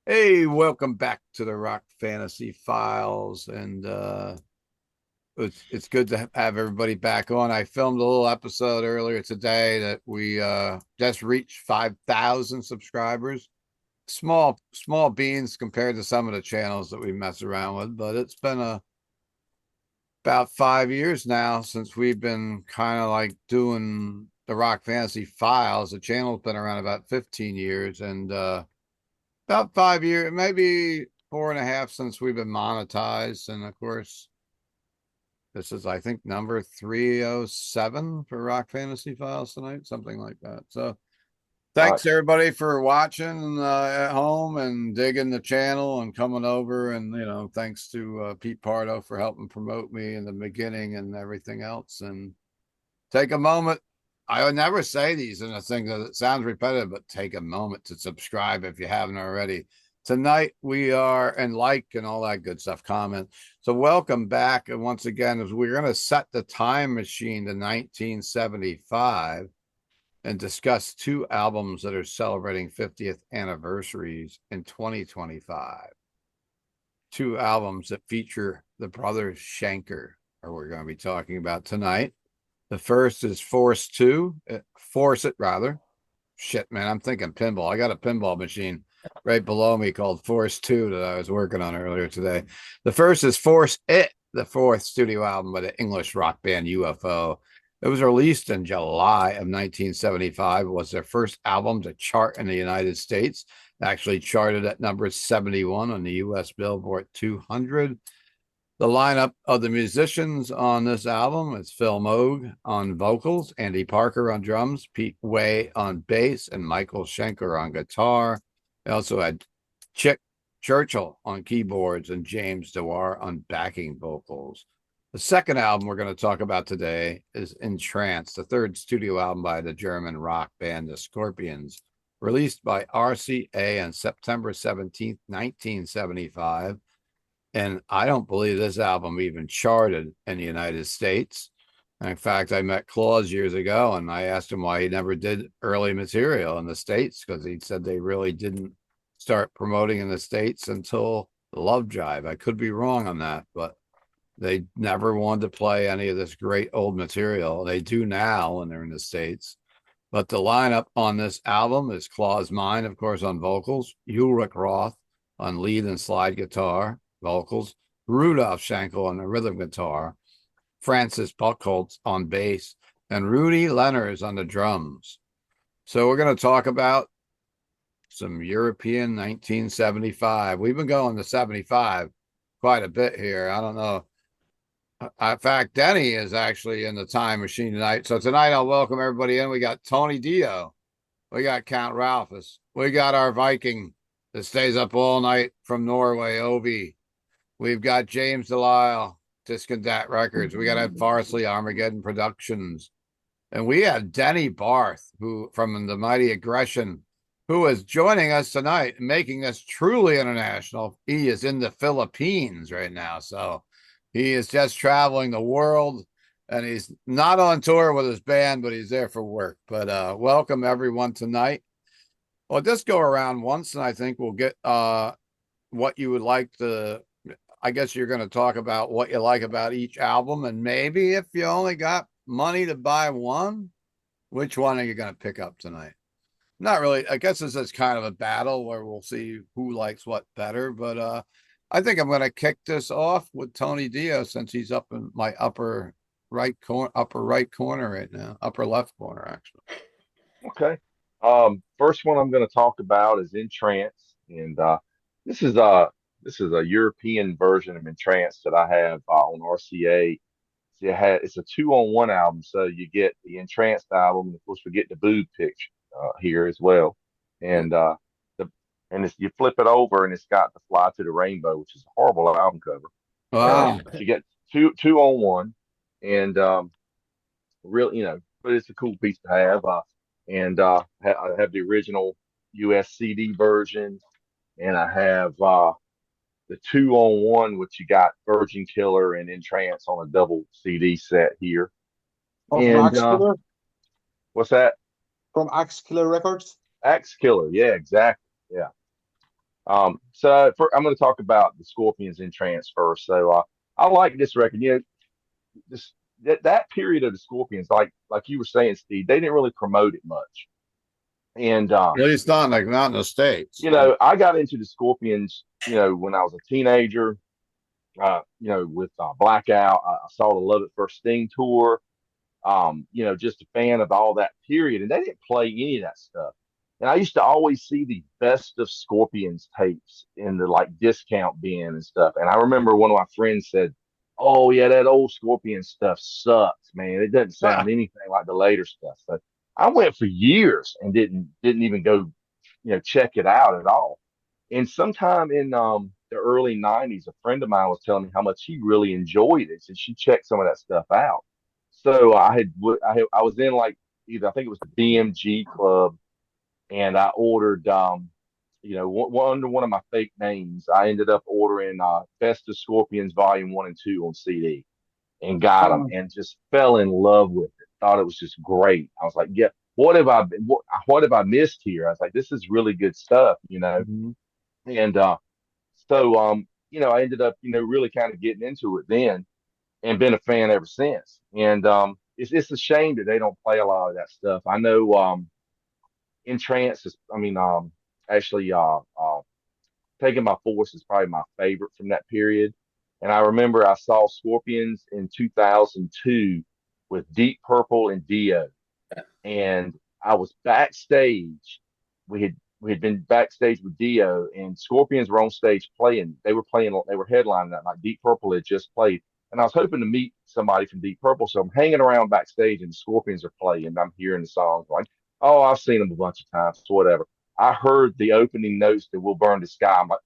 Hey, welcome back to the Rock Fantasy Files, and it's good to have everybody back on. I filmed a little episode earlier today that we just reached 5,000 subscribers. Small beans compared to some of the channels that we mess around with, but it's been about 5 years now since we've been kind of like doing the Rock Fantasy Files. The channel's been around about 15 years, and about 5 years, maybe four and a half since we've been monetized. And of course, this is, I think, number 307 for Rock Fantasy Files tonight, something like that. So thanks Gosh, everybody for watching at home and digging the channel and coming over. And, thanks to Pete Pardo for helping promote me in the beginning and everything else. And take a moment. I would never say these in a thing that it sounds repetitive, but take a moment to subscribe if you haven't already. Tonight we are and like and all that good stuff. Comment. So welcome back. And once again, as we're going to set the time machine to 1975 and discuss two albums that are celebrating 50th anniversaries in 2025. Two albums that feature the brothers Schenker, or we're going to be talking about tonight. The first is Force It rather. Shit, man, I'm thinking pinball. I got a pinball machine right below me called Force 2 that I was working on earlier today. The first is Force It, the fourth studio album by the English rock band UFO. It was released in July of 1975. It was their first album to chart in the United States. It actually charted at number 71 on the US Billboard 200. The lineup of the musicians on this album is Phil Moog on vocals, Andy Parker on drums, Pete Way on bass, and Michael Schenker on guitar. They also had Chick Churchill on keyboards and James Dewar on backing vocals. The second album we're going to talk about today is In Trance, the third studio album by the German rock band The Scorpions, released by RCA on September 17th, 1975. And I don't believe this album even charted in the United States. In fact, I met Claus years ago and I asked him why he never did early material in the States because he said they really didn't start promoting in the States until Love Jive. I could be wrong on that, but they never wanted to play any of this great old material. They do now when they're in the States. But the lineup on this album is Claus Mine, of course, on vocals, Ulrich Roth on lead and slide guitar, vocals, Rudolf Schenkel on the rhythm guitar, Francis Buchholz on bass, and Rudy Lenners on the drums. So we're going to talk about some European 1975. We've been going to 75 quite a bit here. I don't know. In fact, Denny is actually in the time machine tonight. So tonight I'll welcome everybody in. We got Tony Dio. We got Count Ralphus. We got our Viking that stays up all night from Norway, Ovi. We've got James Delisle, Discondat Records. We got Ed Farsley, Armageddon Productions. And we have Denny Barth, who from the Mighty Aggression, who is joining us tonight, making this truly international. He is in the Philippines right now. So he is just traveling the world and he's not on tour with his band, but he's there for work. But welcome everyone tonight. Well, just go around once, and I think we'll get what you would like to. I guess you're going to talk about what you like about each album, and maybe if you only got money to buy one, which one are you going to pick up tonight? Not really. I guess this is kind of a battle where we'll see who likes what better. But I think I'm going to kick this off with Tony Dio since he's up in my upper right corner right now, upper left corner actually. okay. First one I'm going to talk about is In Trance, and this is a European version of In Trance that I have on RCA. It's a two-on-one album, so you get the Entranced album, and of course we get the boob picture here as well, Yeah. and the you flip it over and it's got the Fly to the Rainbow, which is a horrible album cover. Wow. But you get two on one, and really, but it's a cool piece to have. And I have the original USCD version, and I have the two on one, which you got Virgin Killer and In Trance on a double CD set here. From And Axe Killer, what's that? from Axe Killer Records. Axe Killer, yeah, exactly, yeah. I'm going to talk about the Scorpions in Trance first. I like this record. You know, this that period of the Scorpions, like you were saying, Steve, they didn't really promote it much. And At least not like not in the States. you know, I got into the Scorpions, you know, when I was a teenager. You know, with Blackout, I saw the Love It First Sting tour. You know, just a fan of all that period. And they didn't play any of that stuff. And I used to always see the best of Scorpions tapes in the like discount bin and stuff. And I remember one of my friends said, "Oh yeah, that old Scorpion stuff sucks, man. It doesn't sound anything like the later stuff." So I went for years and didn't even go, you know, check it out at all. And sometime in the early '90s, a friend of mine was telling me how much he really enjoyed it, and she checked some of that stuff out. So I was in like either I think it was the BMG Club, and I ordered you know under one of my fake names. I ended up ordering Best of Scorpions Volume 1 and 2 on CD and got them, and just fell in love with it. Thought it was just great. I was like, yeah, what have I missed here? I was like, this is really good stuff, you know. Mhm. And you know, I ended up, you know, really kind of getting into it then and been a fan ever since. And it's a shame that they don't play a lot of that stuff. I know In Trance is, I mean, actually, Taking My Force is probably my favorite from that period. And I remember I saw Scorpions in 2002 with Deep Purple and Dio, and I was backstage. We had been backstage with Dio, and Scorpions were on stage playing. They were headlining that night. Deep Purple had just played, and I was hoping to meet somebody from Deep Purple. So I'm hanging around backstage, and the Scorpions are playing. And I'm hearing the songs like, oh, I've seen them a bunch of times, whatever. I heard the opening notes that "We'll Burn the Sky." I'm like,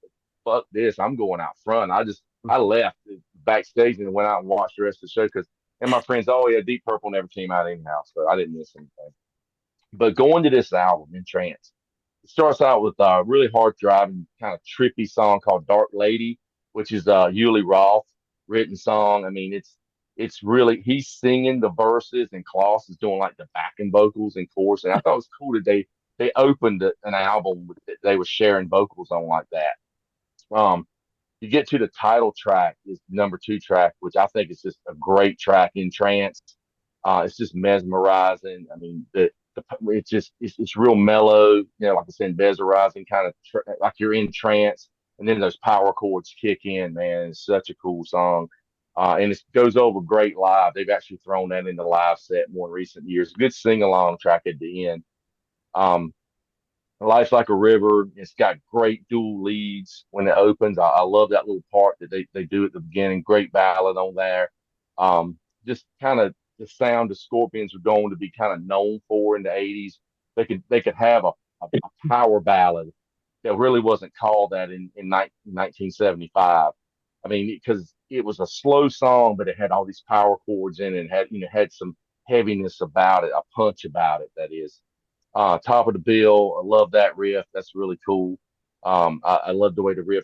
fuck this, I'm going out front. I left backstage and went out and watched the rest of the show because and my friends, oh yeah, Deep Purple never came out anyhow, so I didn't miss anything. But going to this album in trance, it starts out with a really hard driving, kind of trippy song called "Dark Lady," which is Yuli Roth written song. I mean, it's really he's singing the verses and Klaus is doing like the backing vocals and chorus, and I thought it was cool that they opened an album with, that they were sharing vocals on like that. Um, you get to the title track is number two track, which I think is just a great track in trance. It's just mesmerizing. I mean, it's just it's real mellow, you know, like I said, mesmerizing, kind of like you're in trance, and then those power chords kick in. Man, it's such a cool song, and it goes over great live. They've actually thrown that in the live set more in recent years. Good sing along track at the end. Um, Life's Like a River. It's got great dual leads when it opens. I love that little part that they do at the beginning. Great ballad on there. Just kind of the sound the Scorpions are going to be kind of known for in the '80s. They could have a power ballad that really wasn't called that in 1975. I mean, because it was a slow song, but it had all these power chords in it and had some heaviness about it, a punch about it, that is. Top of the Bill, I love that riff. That's really cool. I love the way the riff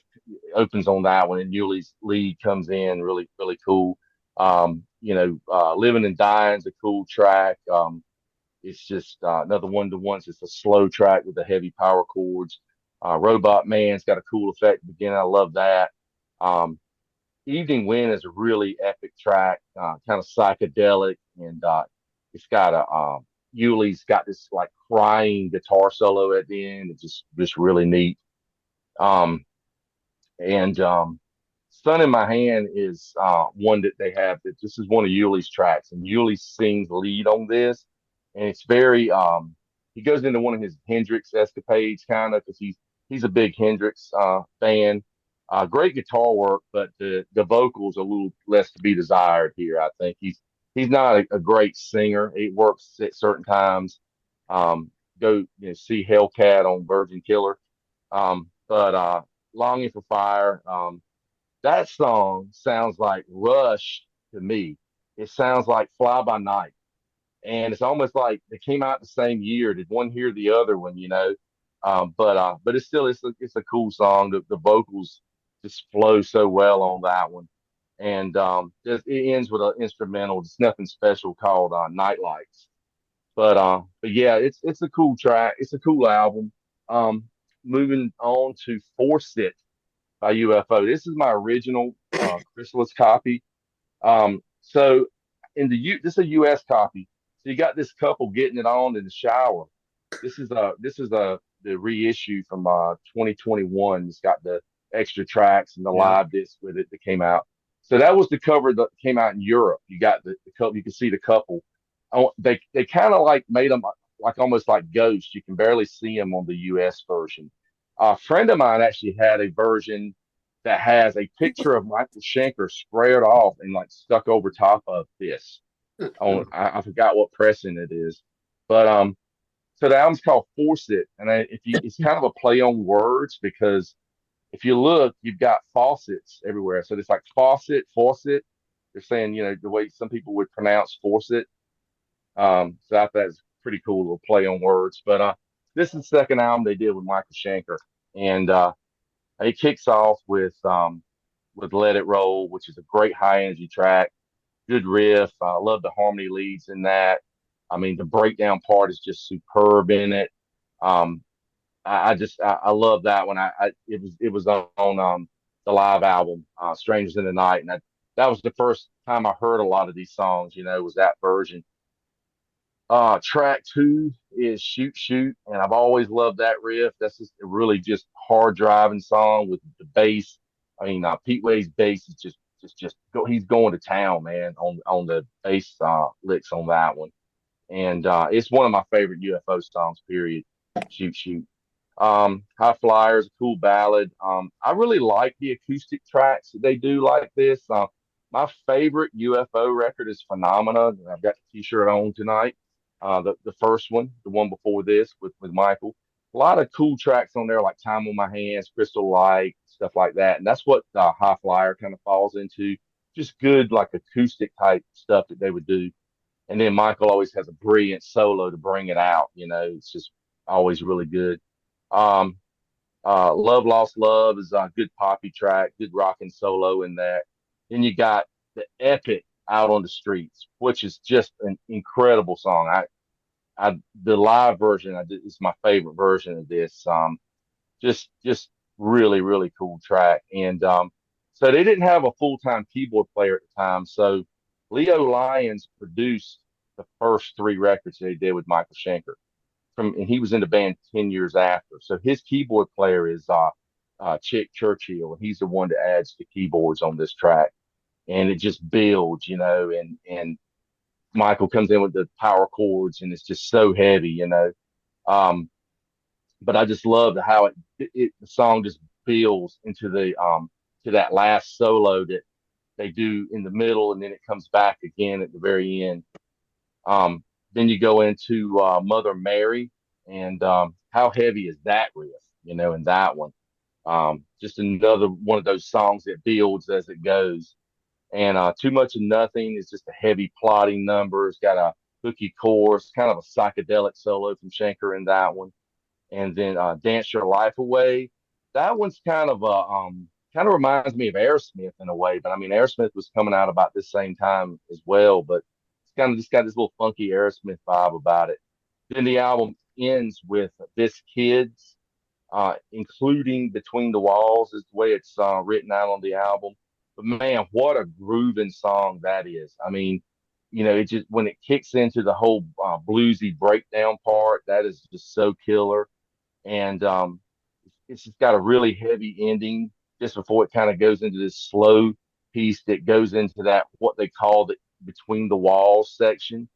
opens on that one, and Yuli's lead comes in really, really cool. Living and Dying is a cool track. It's just another one to ones. It's a slow track with the heavy power chords. Robot Man's got a cool effect at the beginning. I love that. Um, Evening Wind is a really epic track, kind of psychedelic, and it's got a Yuli's got this like crying guitar solo at the end. It's just really neat. Um, and Sun in My Hand is one that they have. That this is one of Yuli's tracks, and Yuli sings lead on this, and it's very. He goes into one of his Hendrix escapades, kind of, because he's a big Hendrix fan. Great guitar work, but the vocals a little less to be desired here. I think he's not a great singer. It works at certain times. Go see Hellcat on Virgin Killer. But Longing for Fire. That song sounds like Rush to me. It sounds like Fly By Night, and it's almost like they came out the same year. Did one hear the other one? You know, but it's a cool song. The vocals just flow so well on that one, and it ends with an instrumental. It's nothing special called Night Lights. But yeah, it's a cool track. It's a cool album. Um, moving on to Force It by UFO. This is my original Chrysalis copy. So this is a U.S. copy. So you got this couple getting it on in the shower. This is the reissue from 2021. It's got the extra tracks and the Yeah. live disc with it that came out. So that was the cover that came out in Europe. You got the couple. You can see the couple. Oh, they kind of like made them like almost like ghosts. You can barely see them on the U.S. version. A friend of mine actually had a version that has a picture of Michael Schenker squared off and like stuck over top of this. On I forgot what pressing it is, but so the album's called Force It, and it's kind of a play on words because if you look, you've got faucets everywhere. So it's like faucet. They're saying, the way some people would pronounce faucet. So I thought that's pretty cool little play on words. But this is the second album they did with Michael Schenker, and it kicks off with Let It Roll, which is a great high energy track. Good riff. I love the harmony leads in that. I mean, the breakdown part is just superb in it. Um, I love that one. It was on the live album, Strangers in the Night, and that was the first time I heard a lot of these songs. Was that version. Track two is Shoot Shoot, and I've always loved that riff. That's just a really just hard driving song with the bass. I mean, Pete Way's bass is just go. He's going to town, man, on the bass licks on that one, and it's one of my favorite UFO songs. Period. Shoot Shoot. High Flyer is a cool ballad. I really like the acoustic tracks that they do like this. My favorite UFO record is Phenomena. And I've got the T-shirt on tonight. The first one, the one before this with Michael. A lot of cool tracks on there, like Time on My Hands, Crystal Light, stuff like that. And that's what High Flyer kind of falls into. Just good, like acoustic type stuff that they would do. And then Michael always has a brilliant solo to bring it out. It's just always really good. Um, Love Lost Love is a good poppy track, good rocking solo in that. Then you got the epic Out on the Streets, which is just an incredible song. The live version is my favorite version of this. Just really really cool track. And so they didn't have a full time keyboard player at the time, so Leo Lyons produced the first three records they did with Michael Schenker and he was in the band 10 years after. So his keyboard player is Chick Churchill, and he's the one that adds the keyboards on this track. And it just builds, and Michael comes in with the power chords, and it's just so heavy. Um, but I just love how the song just builds into the to that last solo that they do in the middle, and then it comes back again at the very end. Um, then you go into Mother Mary, and how heavy is that riff, in that one. Just another one of those songs that builds as it goes. And Too Much of Nothing is just a heavy plotting number. It's got a hooky chorus, kind of a psychedelic solo from Schenker in that one. And then Dance Your Life Away. That one's kind of reminds me of Aerosmith in a way, but I mean Aerosmith was coming out about this same time as well, but it's kind of just got this little funky Aerosmith vibe about it. Then the album ends with This Kids, including Between the Walls is the way it's written out on the album. But man, what a grooving song that is. I mean, it just when it kicks into the whole bluesy breakdown part, that is just so killer. And it's just got a really heavy ending just before it kind of goes into this slow piece that goes into that what they call the Between the Walls section,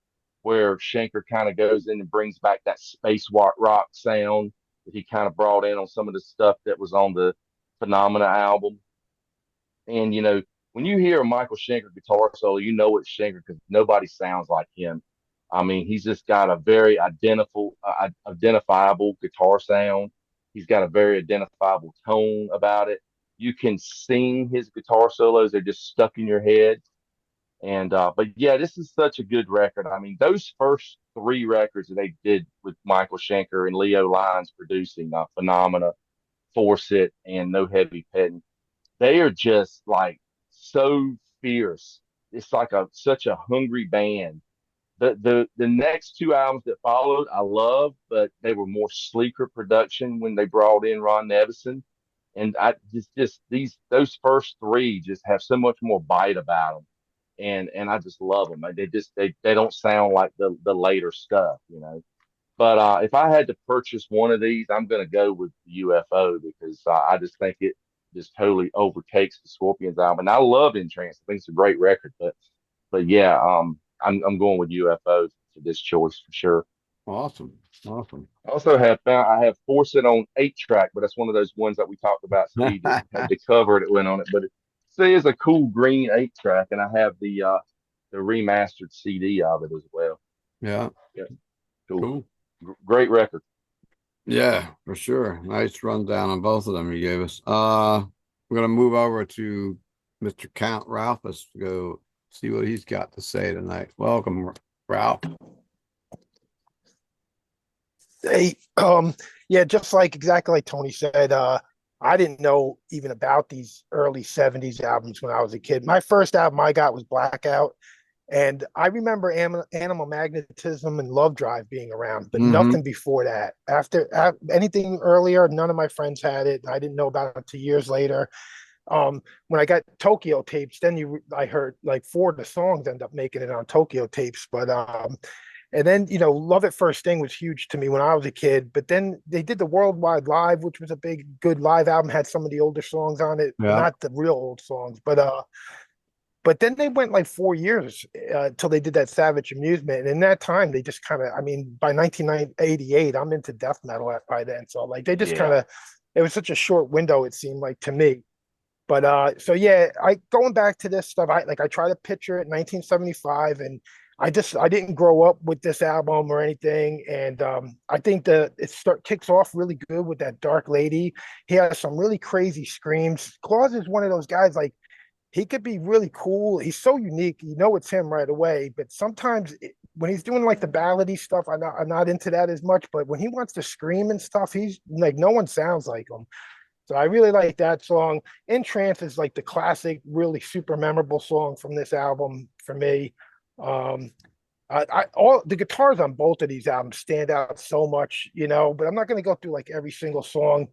where Schenker kind of goes in and brings back that space rock sound that he kind of brought in on some of the stuff that was on the Phenomena album. And when you hear a Michael Schenker guitar solo, you know it's Schenker because nobody sounds like him. I mean, he's just got a very identifiable guitar sound. He's got a very identifiable tone about it. You can sing his guitar solos; they're just stuck in your head. And but yeah, this is such a good record. I mean, those first three records that they did with Michael Schenker and Leo Lyons producing, Phenomena, Force It, and No Heavy Petting, they are just like so fierce. It's like such a hungry band, The next two albums that followed, I loved, but they were more sleeker production when they brought in Ron Nevison. And I just these those first three just have so much more bite about them, and I just love them. They don't sound like the later stuff, you know. But if I had to purchase one of these, I'm going to go with UFO because I just think it just totally overtakes the Scorpions album. And I love In Trance. I think it's a great record, but yeah, I'm going with UFO for this choice for sure. Awesome. Awesome. I also have found I have Force It on 8 track, but that's one of those ones that we talked about, Steve, that had the cover that went on it. But it says a cool green 8 track, and I have the remastered CD of it as well. Yeah. Yeah, cool, Cool. great record. Yeah, for sure. Nice rundown on both of them you gave us. We're gonna move over to Mr. Count Ralphus to go see what he's got to say tonight. Welcome, Ralph. Hey, yeah, just like exactly like Tony said, I didn't know even about these early 70s albums when I was a kid. My first album I got was Blackout, and I remember Animal Magnetism and Love Drive being around, but Mm-hmm. nothing before that. After anything earlier, none of my friends had it, and I didn't know about it until years later. When I got Tokyo tapes, then I heard like four of the songs end up making it on Tokyo tapes, but and then, Love at First Sting was huge to me when I was a kid. But then they did the Worldwide Live, which was a big, good live album, had some of the older songs on it, Yeah. not the real old songs. But then they went like 4 years till they did that Savage Amusement. And in that time, they just kind of, I mean, by 1988, I'm into death metal by then. So like they just kind Yeah, of, it was such a short window, it seemed like to me. But so yeah, I going back to this stuff, I try to picture it 1975, and I didn't grow up with this album or anything. And I think kicks off really good with that Dark Lady. He has some really crazy screams. Claus is one of those guys, like he could be really cool. He's so unique, it's him right away. But sometimes when he's doing like the ballady stuff, I'm not into that as much. But when he wants to scream and stuff, he's like no one sounds like him. So I really like that song. In Trance is like the classic, really super memorable song from this album for me. Um, all the guitars on both of these albums stand out so much, but I'm not going to go through like every single song.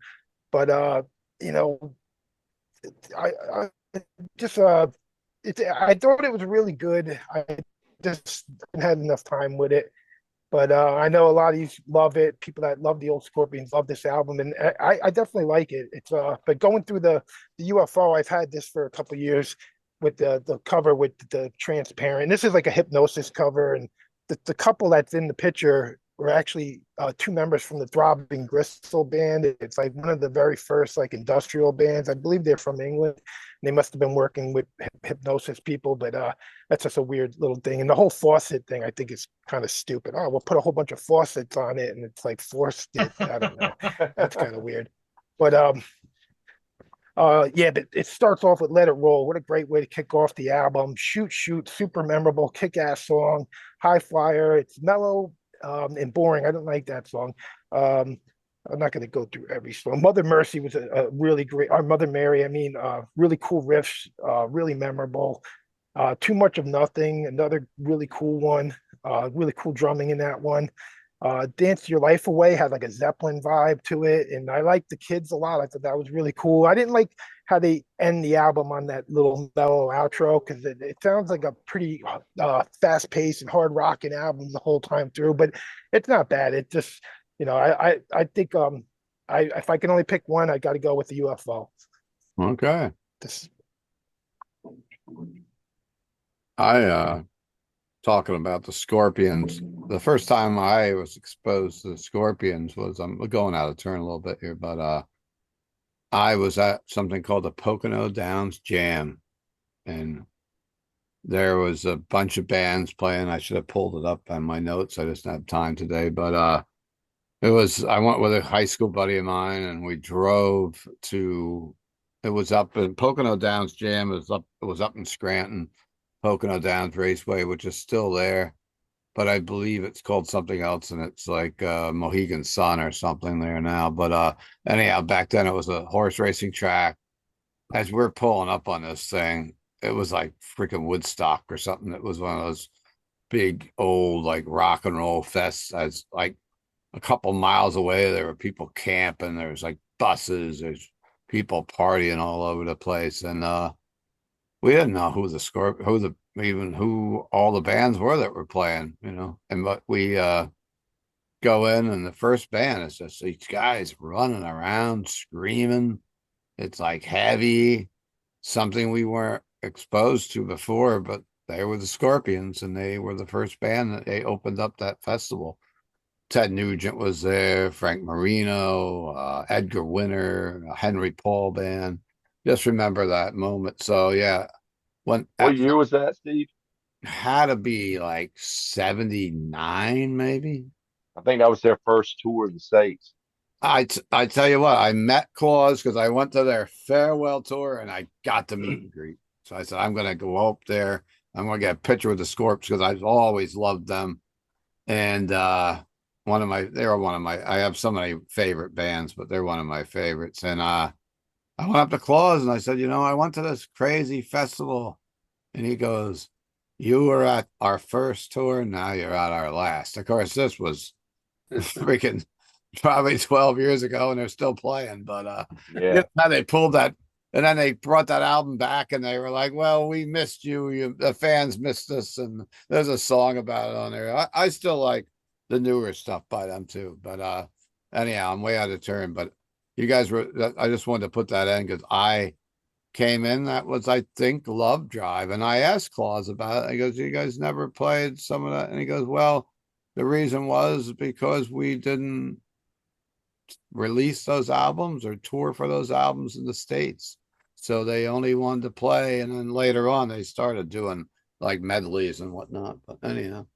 But you know, I just I thought it was really good. I just didn't have enough time with it. But I know a lot of you love it. People that love the old Scorpions love this album, and I definitely like it. It's but going through the UFO, I've had this for a couple of years with the cover with the transparent. This is like a Hypnosis cover, and the couple that's in the picture were actually two members from the Throbbing Gristle band. It's like one of the very first like industrial bands. I believe they're from England. They must have been working with Hypnosis people, but that's just a weird little thing. And the whole faucet thing, I think, is kind of stupid. Oh, we'll put a whole bunch of faucets on it, and it's like forced it. I don't know. That's kind of weird. But yeah, but it starts off with Let It Roll. What a great way to kick off the album. Shoot, shoot, super memorable, kick-ass song. High Flyer. It's mellow and boring. I don't like that song. I'm not going to go through every song. Mother Mercy was a really great, or Mother Mary, I mean, really cool riffs, really memorable. Too Much of Nothing, another really cool one. Really cool drumming in that one. Dance Your Life Away had like a Zeppelin vibe to it, and I liked the kids a lot. I thought that was really cool. I didn't like how they end the album on that little mellow outro because it sounds like a pretty fast paced and hard rocking album the whole time through, but it's not bad. It just, I think I if I can only pick one, I got to go with the UFO. Okay. This, I talking about the Scorpions. The first time I was exposed to the Scorpions was I'm going out of turn a little bit here, but I was at something called the Pocono Downs Jam, and there was a bunch of bands playing. I should have pulled it up on my notes. I just didn't have time today, but I went with a high school buddy of mine, and we drove to. It was up in Pocono Downs Jam. It was up in Scranton, Pocono Downs Raceway, which is still there, but I believe it's called something else, and it's like Mohegan Sun or something there now. But anyhow, back then it was a horse racing track. As we're pulling up on this thing, it was like freaking Woodstock or something. It was one of those big old like rock and roll fest. As like a couple miles away, there were people camping. There's like buses. There's people partying all over the place, and we didn't know who the even who all the bands were that were playing, you know. And but we go in, and the first band is just these guys running around screaming. It's like heavy, something we weren't exposed to before, but they were the Scorpions, and they were the first band that they opened up that festival. Ted Nugent was there, Frank Marino, Edgar Winter, Henry Paul band. Just remember that moment. So yeah, when What at year was that, Steve? had to be like 79, maybe. I think that was their first tour of the States. I tell you what, I met Claus because I went to their farewell tour and I got to meet and greet. So I said, I'm gonna go up there. I'm gonna get a picture with the Scorps because I've always loved them. And they were one of my I have so many favorite bands, but they're one of my favorites. And I went up to Claus and I said, you know, I went to this crazy festival. And he goes, you were at our first tour, now you're at our last. Of course, this was freaking probably 12 years ago and they're still playing. But you Yeah, know how they pulled that, and then they brought that album back and they were like, well, we missed you. The fans missed us. And there's a song about it on there. I still like the newer stuff by them too. But anyhow, I'm way out of turn. But you guys were, I just wanted to put that in because I came in. That was, I think, Love Drive. And I asked Claus about it. He goes, you guys never played some of that? And he goes, well, the reason was because we didn't release those albums or tour for those albums in the States. So they only wanted to play. And then later on, they started doing like medleys and whatnot. But anyhow.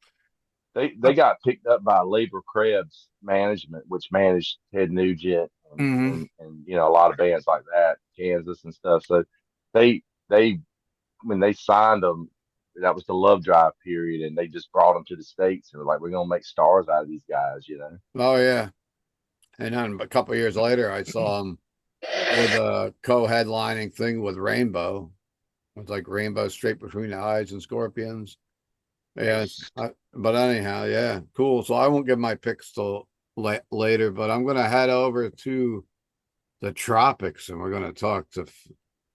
they got picked up by Labor Krebs Management, which managed Ted Nugent Mm-hmm. and you know a lot of bands like that, Kansas and stuff. So they when they signed them, that was the Love Drive period, and they just brought them to the States and were like, we're gonna make stars out of these guys, you know. Oh, yeah. And then a couple of years later, I saw him with a co-headlining thing with Rainbow. It was like Rainbow Straight Between the Eyes and Scorpions. Yeah, but anyhow, yeah, cool. So I won't give my picks till later, but I'm gonna head over to the tropics and we're gonna talk to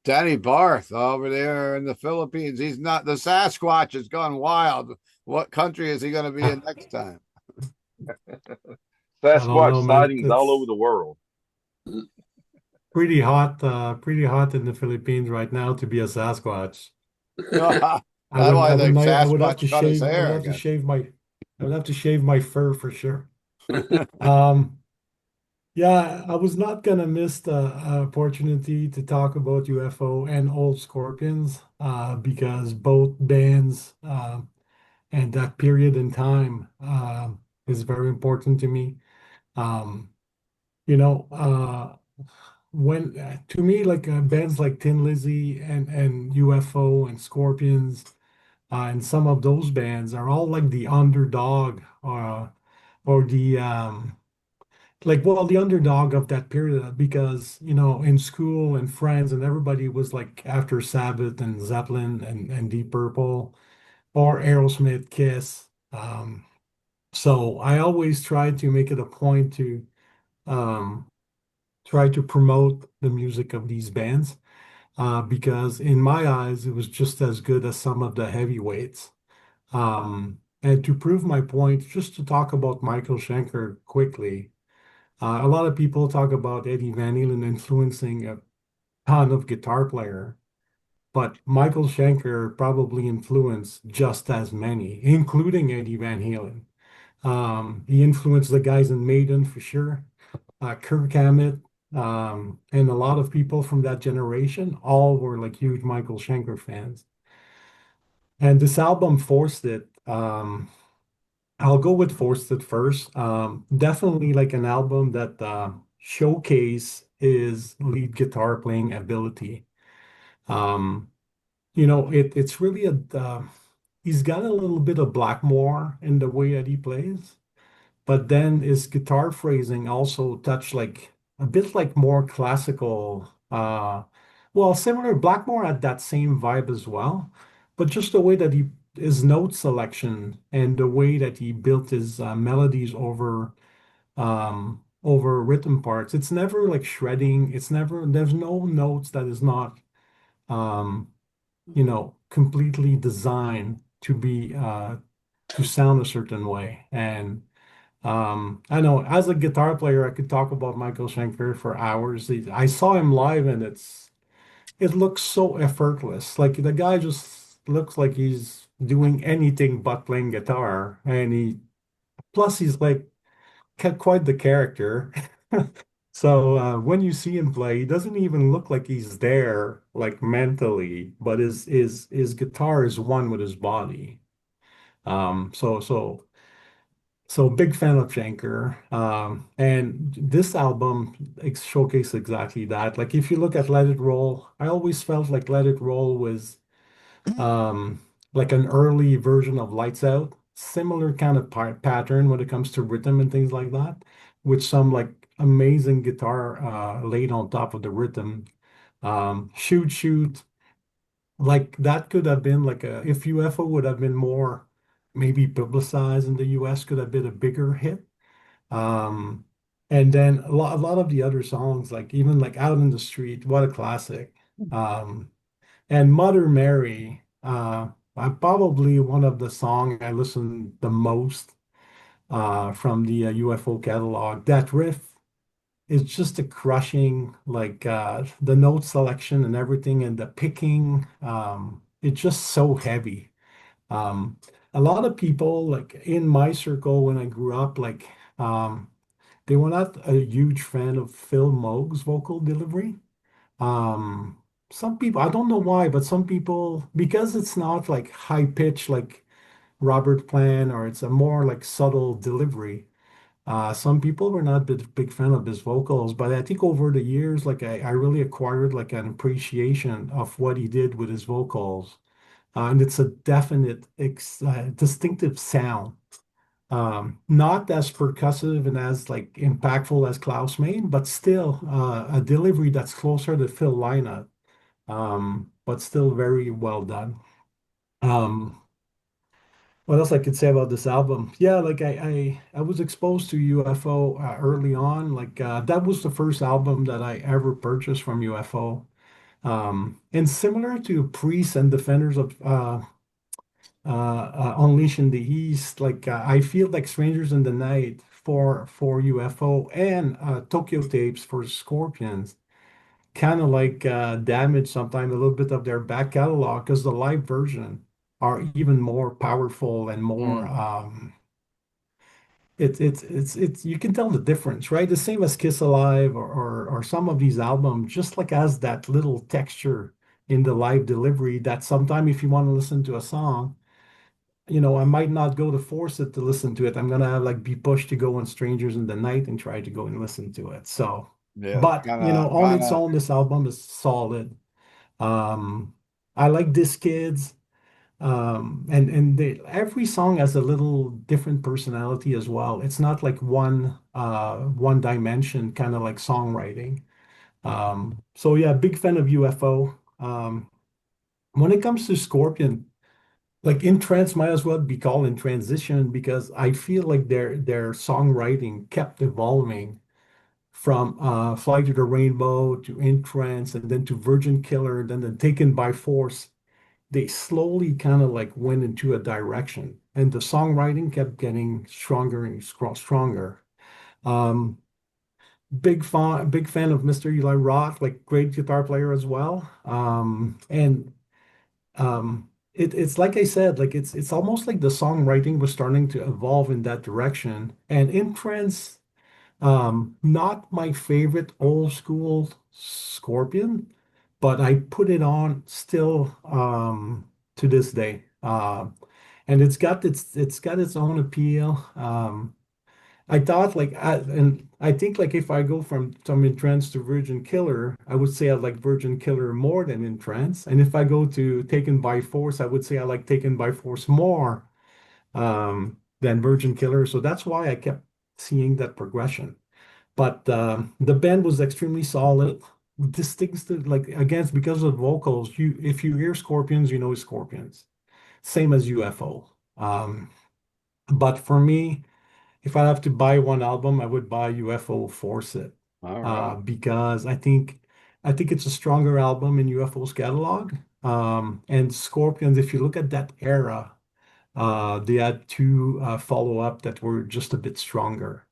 Danny Barth over there in the Philippines. He's not the Sasquatch has gone wild. What country is he gonna be in next time? I don't Sasquatch know, man. sightings all over It's the world. pretty hot in the Philippines right now to be a Sasquatch. That's why the I would have to Sasquatch cut his shave, I would hair, I have to guess. shave I would have to shave my fur for sure. Um, yeah, I was not gonna miss the opportunity to talk about UFO and old Scorpions, because both bands, and that period in time, is very important to me. Um, you know, when to me, like bands like Tin Lizzy and UFO and Scorpions, and some of those bands are all like the underdog, or the like, well, the underdog of that period, because in school and friends and everybody was like after Sabbath and Zeppelin and Deep Purple or Aerosmith, Kiss. So I always try to make it a point to um, try to promote the music of these bands, because in my eyes, it was just as good as some of the heavyweights. And to prove my point, just to talk about Michael Schenker quickly, a lot of people talk about Eddie Van Halen influencing a ton of guitar player, but Michael Schenker probably influenced just as many, including Eddie Van Halen. He influenced the guys in Maiden for sure, Kirk Hammett, and a lot of people from that generation, all were like huge Michael Schenker fans. And this album Forced It. I'll go with Forced It first. Definitely like an album that showcase his lead guitar playing ability. Um, it's really he's got a little bit of Blackmore in the way that he plays, but then his guitar phrasing also touched like a bit like more classical. Well, similar Blackmore had that same vibe as well, but just the way that he his note selection and the way that he built his melodies over rhythm parts. It's never like shredding. It's never, there's no notes that is not um, completely designed to be to sound a certain way. And I know as a guitar player, I could talk about Michael Schenker for hours. I saw him live and it looks so effortless. Like the guy just looks like he's doing anything but playing guitar. And plus he's like quite the character. So when you see him play, he doesn't even look like he's there, like mentally, but his guitar is one with his body. So big fan of Schenker. And this album showcases exactly that. Like if you look at Let It Roll, I always felt like Let It Roll was um, like an early version of Lights Out, similar kind of pattern when it comes to rhythm and things like that, with some like amazing guitar laid on top of the rhythm. Shoot, shoot, like that could have been like if UFO would have been more maybe publicized in the US, could have been a bigger hit. Um, and then a lot of the other songs, like even like Out in the Street, what a classic. And Mother Mary, probably one of the song I listen the most from the UFO catalog. That riff is just a crushing, like the note selection and everything, and the picking. It's just so heavy. Um, a lot of people, like in my circle when I grew up, like they were not a huge fan of Phil Moog's vocal delivery. Um, some people, I don't know why, but some people, because it's not like high pitch like Robert Plant, or it's a more like subtle delivery. Some people were not big fan of his vocals, but I think over the years, like I really acquired like an appreciation of what he did with his vocals. And it's a definite, distinctive sound. Not as percussive and as like impactful as Klaus Meine, but still a delivery that's closer to Phil Lynott, but still very well done. Um, what else I could say about this album? Yeah, like I was exposed to UFO early on. Like that was the first album that I ever purchased from UFO. And similar to Priests and Defenders of Unleash in the East, like I feel like Strangers in the Night for UFO and Tokyo Tapes for Scorpions kind of like damage sometimes a little bit of their back catalog because the live version are even more powerful and more it's you can tell the difference, right? The same as Kiss Alive or some of these albums just like has that little texture in the live delivery that sometimes if you want to listen to a song, I might not go to Force It to listen to it. I'm gonna like be pushed to go on Strangers in the Night and try to go and listen to it. So, Yeah, but on kind its of. own, this album is solid. Um, I like This Kids. And every song has a little different personality as well. It's not like one dimension, kind of like songwriting. So yeah, big fan of UFO. When it comes to Scorpion, like In Trance might as well be called In Transition because I feel like their songwriting kept evolving from Fly to the Rainbow to In Trance and then to Virgin Killer, then Taken by Force. They slowly kind of like went into a direction, and the songwriting kept getting stronger and stronger. Um, big fan of Mr. Eli Roth, like great guitar player as well. And it's like I said, like it's almost like the songwriting was starting to evolve in that direction. And In Trance, not my favorite old school Scorpion, but I put it on still to this day. And it's got its own appeal. I thought like and I think like if I go from In Trance to Virgin Killer, I would say I like Virgin Killer more than In Trance. And if I go to Taken by Force, I would say I like Taken by Force more than Virgin Killer. So that's why I kept seeing that progression. But the band was extremely solid. Distinctive, like against because of vocals, if you hear Scorpions, you know it's Scorpions. same as UFO. But for me, if I have to buy one album, I would buy UFO Force It, All right. because I think it's a stronger album in UFO's catalog. And Scorpions, if you look at that era, they had two follow-up that were just a bit stronger,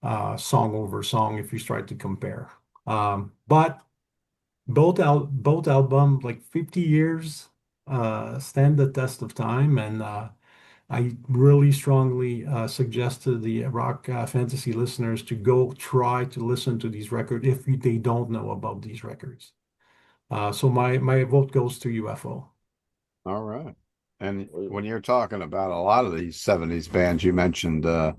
song over song, if you try to compare. But both album, like 50 years, stand the test of time, and I really strongly suggest to the rock fantasy listeners to go try to listen to these records if they don't know about these records. So my vote goes to UFO. All right. And Absolutely. when you're talking about a lot of these 70s bands, you mentioned the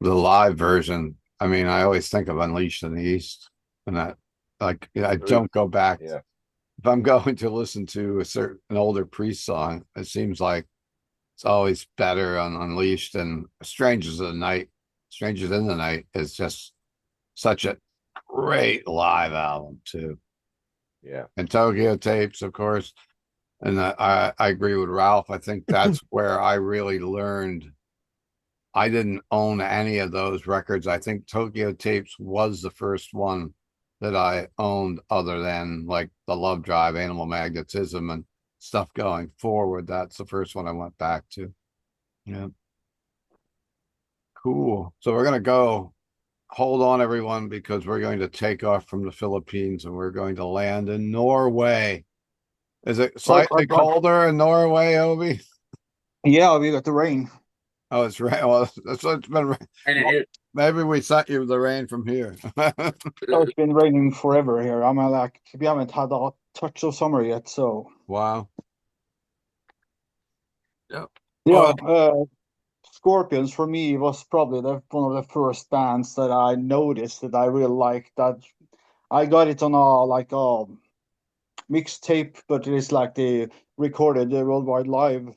live version. I mean, I always think of Unleashed in the East, and that, like, I True. don't go back. Yeah. If I'm going to listen to an older Priest song, it seems like it's always better on Unleashed. And Strangers in the Night is just such a great live album too. Yeah. And Tokyo Tapes, of course. And I agree with Ralph. I think that's where I really learned. I didn't own any of those records. I think Tokyo Tapes was the first one that I owned, other than like the Love Drive, Animal Magnetism, and stuff going forward. That's the first one I went back to. Yeah. Cool. So we're going to go. Hold on, everyone, because we're going to take off from the Philippines and we're going to land in Norway. Is it slightly Right. colder in Norway, Obi? Yeah, we got the rain. Oh, it's rain. Well, it's been rain. Well, maybe we sent you the rain from here. Oh, it's been raining forever here. I mean, like, we haven't had a touch of summer yet, so Wow. Yep. yeah. Scorpions for me was probably one of the first bands that I noticed that I really liked. That I got it on a mixtape, but it is like they recorded the worldwide live,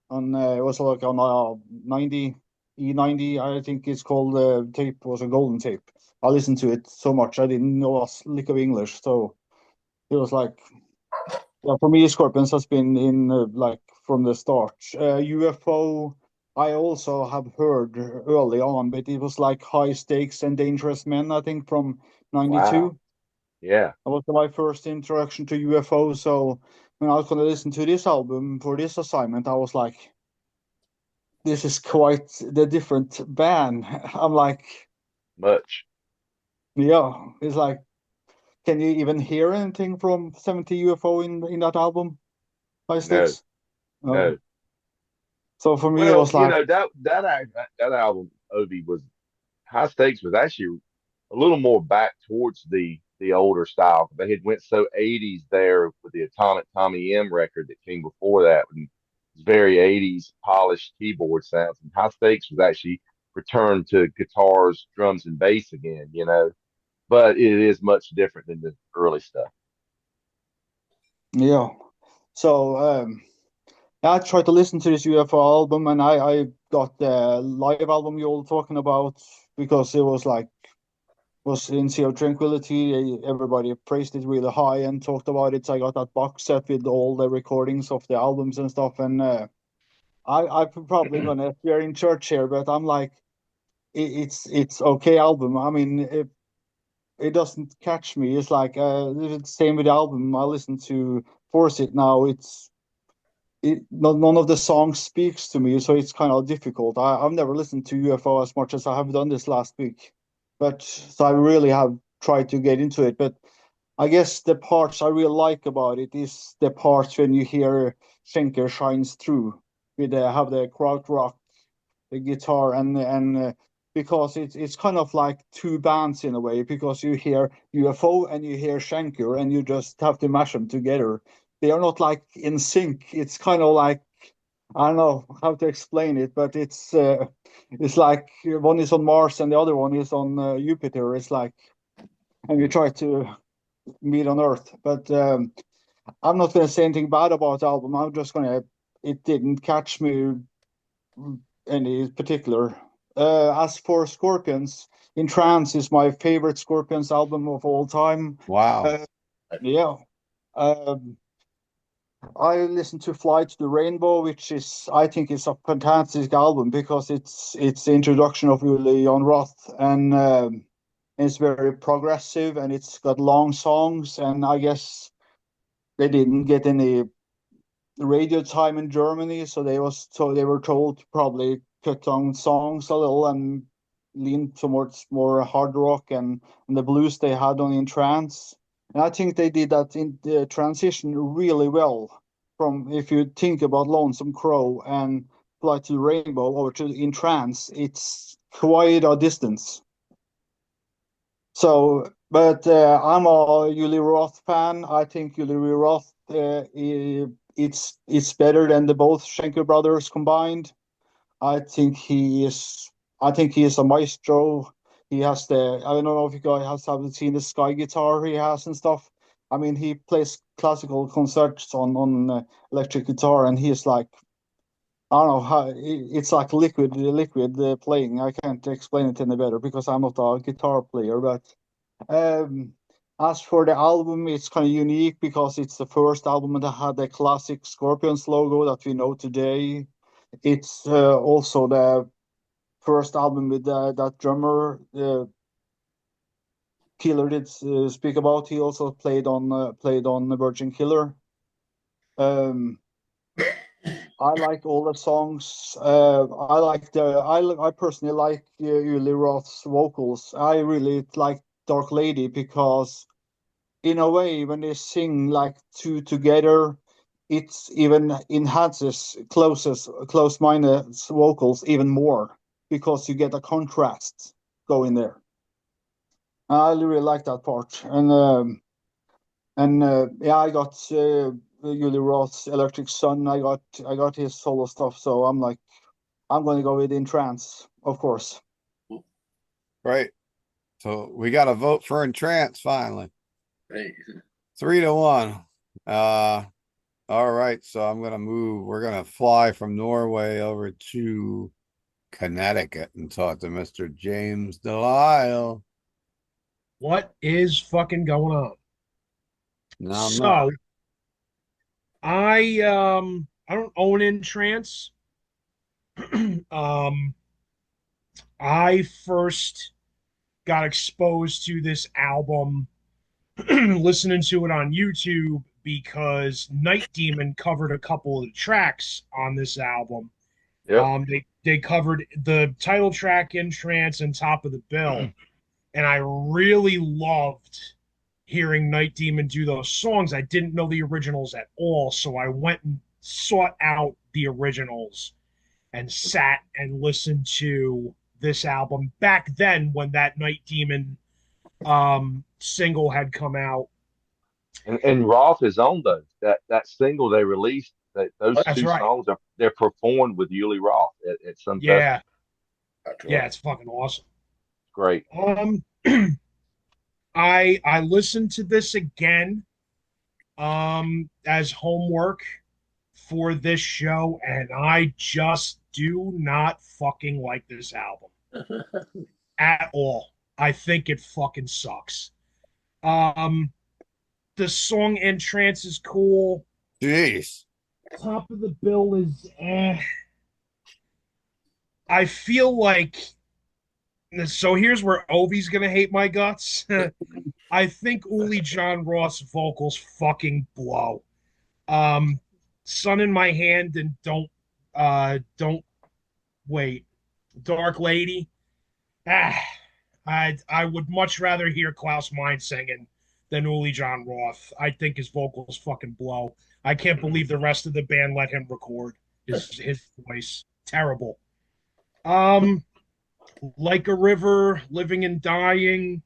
and it was like on a 90 E90, I think it's called. Tape was a golden tape. I listened to it so much I didn't know a lick of English, so it was like, yeah, for me, Scorpions has been in like from the start. UFO, I also have heard early on, but it was like High Stakes and Dangerous Men, I think, from '92. Wow. Yeah. That was my first introduction to UFO. So when I was going to listen to this album for this assignment, I was like, this is quite the different band. I'm like, Much. yeah, it's like, can you even hear anything from 70 UFO in that album? High No. Stakes? No. So for me, it Well, was like, that album, Obi, was High Stakes was actually a little more back towards the older style. They had went so 80s there with the Atomic Tommy M record that came before that, and it's very 80s polished keyboard sounds. And High Stakes was actually returned to guitars, drums, and bass again, but it is much different than the early stuff. yeah. So I tried to listen to this UFO album, and I got the live album you're all talking about, because it was like, was in Sea of Tranquility. Everybody praised it really high and talked about it. So I got that box set with all the recordings of the albums and stuff. And I'm probably gonna swear in church here, but I'm like, it's okay album. I mean, it doesn't catch me. It's like it's the same with the album. I listen to Force It now. None of the songs speaks to me, so it's kind of difficult. I've never listened to UFO as much as I have done this last week, but so I really have tried to get into it. But I guess the parts I really like about it is the parts when you hear Schenker shines through with have the crowd rock, the guitar, and because it's kind of like two bands in a way, because you hear UFO and you hear Schenker and you just have to mash them together. They are not like in sync. It's kind of like, I don't know how to explain it, but it's like one is on Mars and the other one is on Jupiter. It's like, and you try to meet on Earth. But I'm not going to say anything bad about the album. I'm just going to, it didn't catch me any particular. As for Scorpions, In Trance is my favorite Scorpions album of all time. Wow. Yeah. Um, I listened to Fly to the Rainbow, which is I think is a fantastic album because it's the introduction of Uli Jon Roth, and it's very progressive and it's got long songs, and I guess they didn't get any radio time in Germany, so they were told to probably cut down songs a little and lean towards more hard rock and the blues they had on In Trance. And I think they did that in the transition really well. From if you think about Lonesome Crow and Fly to the Rainbow over to In Trance, it's quite a distance. So, but I'm a Uli Roth fan. I think Uli Roth it's better than the both Schenker brothers combined. I think he is. I think he is a maestro. He has the. I don't know if you guys haven't seen the sky guitar he has and stuff. I mean, he plays classical concerts on electric guitar, and he's like, I don't know how. It's like liquid playing. I can't explain it any better because I'm not a guitar player. But um, as for the album, it's kind of unique because it's the first album that had the classic Scorpions logo that we know today. It's also the first album with that drummer Killer did speak about. He also played on Virgin Killer. I like all the songs. I personally like Uli Roth's vocals. I really like Dark Lady because in a way when they sing like two together, it's even enhances close-minded vocals even more because you get a contrast going there. I really like that part, and yeah, I got Uli Roth's Electric Sun. I got his solo stuff, so I'm like, I'm going to go with In Trance, of course. Right. So we got a vote for In Trance finally. Hey, 3-1. All right, so I'm gonna move. We're gonna fly from Norway over to Connecticut and talk to Mr. James Delisle. What is fucking going on? No, I'm So not. I don't own In Trance. um I first got exposed to this album listening to it on YouTube because Night Demon covered a couple of the tracks on this album. Yep. They covered the title track In Trance and Top of the Bill, and I really loved hearing Night Demon do those songs. I didn't know the originals at all, so I went and sought out the originals and sat and listened to this album back then when that Night Demon single had come out. And Roth is on those. That single they released, those That's two right. songs they're performed with Uli Roth at some Yeah, festival. yeah, it's fucking awesome. Great. I listened to this again as homework for this show, and I just do not fucking like this album at all. I think it fucking sucks. The song In Trance is cool. Jeez. Top of the Bill is I feel like so here's where Ovi's gonna hate my guts. I think Uli Jon Roth's vocals fucking blow. Sun in My Hand and Don't Wait. Dark Lady. I would much rather hear Klaus Meine singing than Uli Jon Roth. I think his vocals fucking blow. I can't believe the rest of the band let him record his voice. Terrible. Like a River, Living and Dying,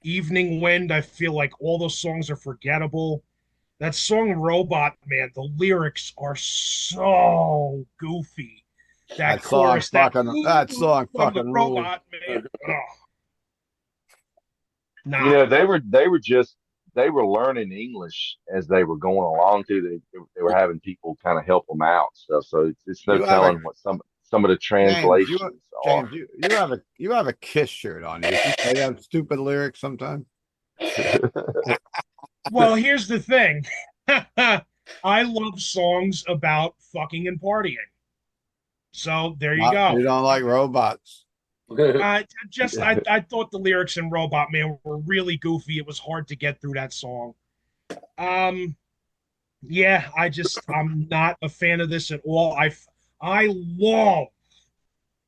Evening Wind. I feel like all those songs are forgettable. That song Robot Man, the lyrics are so goofy. That chorus, that song from the fucking rules. Robot Man. Oh. Nah. You know, they were learning English as they were going along too. They were having people kind of help them out and stuff. So it's no You have telling what some of the translations are. James, you have a Kiss shirt on. You think they have stupid lyrics sometimes? Well, here's the thing. I love songs about fucking and partying. So there you You go. don't like robots. I thought the lyrics in Robot Man were really goofy. It was hard to get through that song. Yeah, I'm not a fan of this at all. I love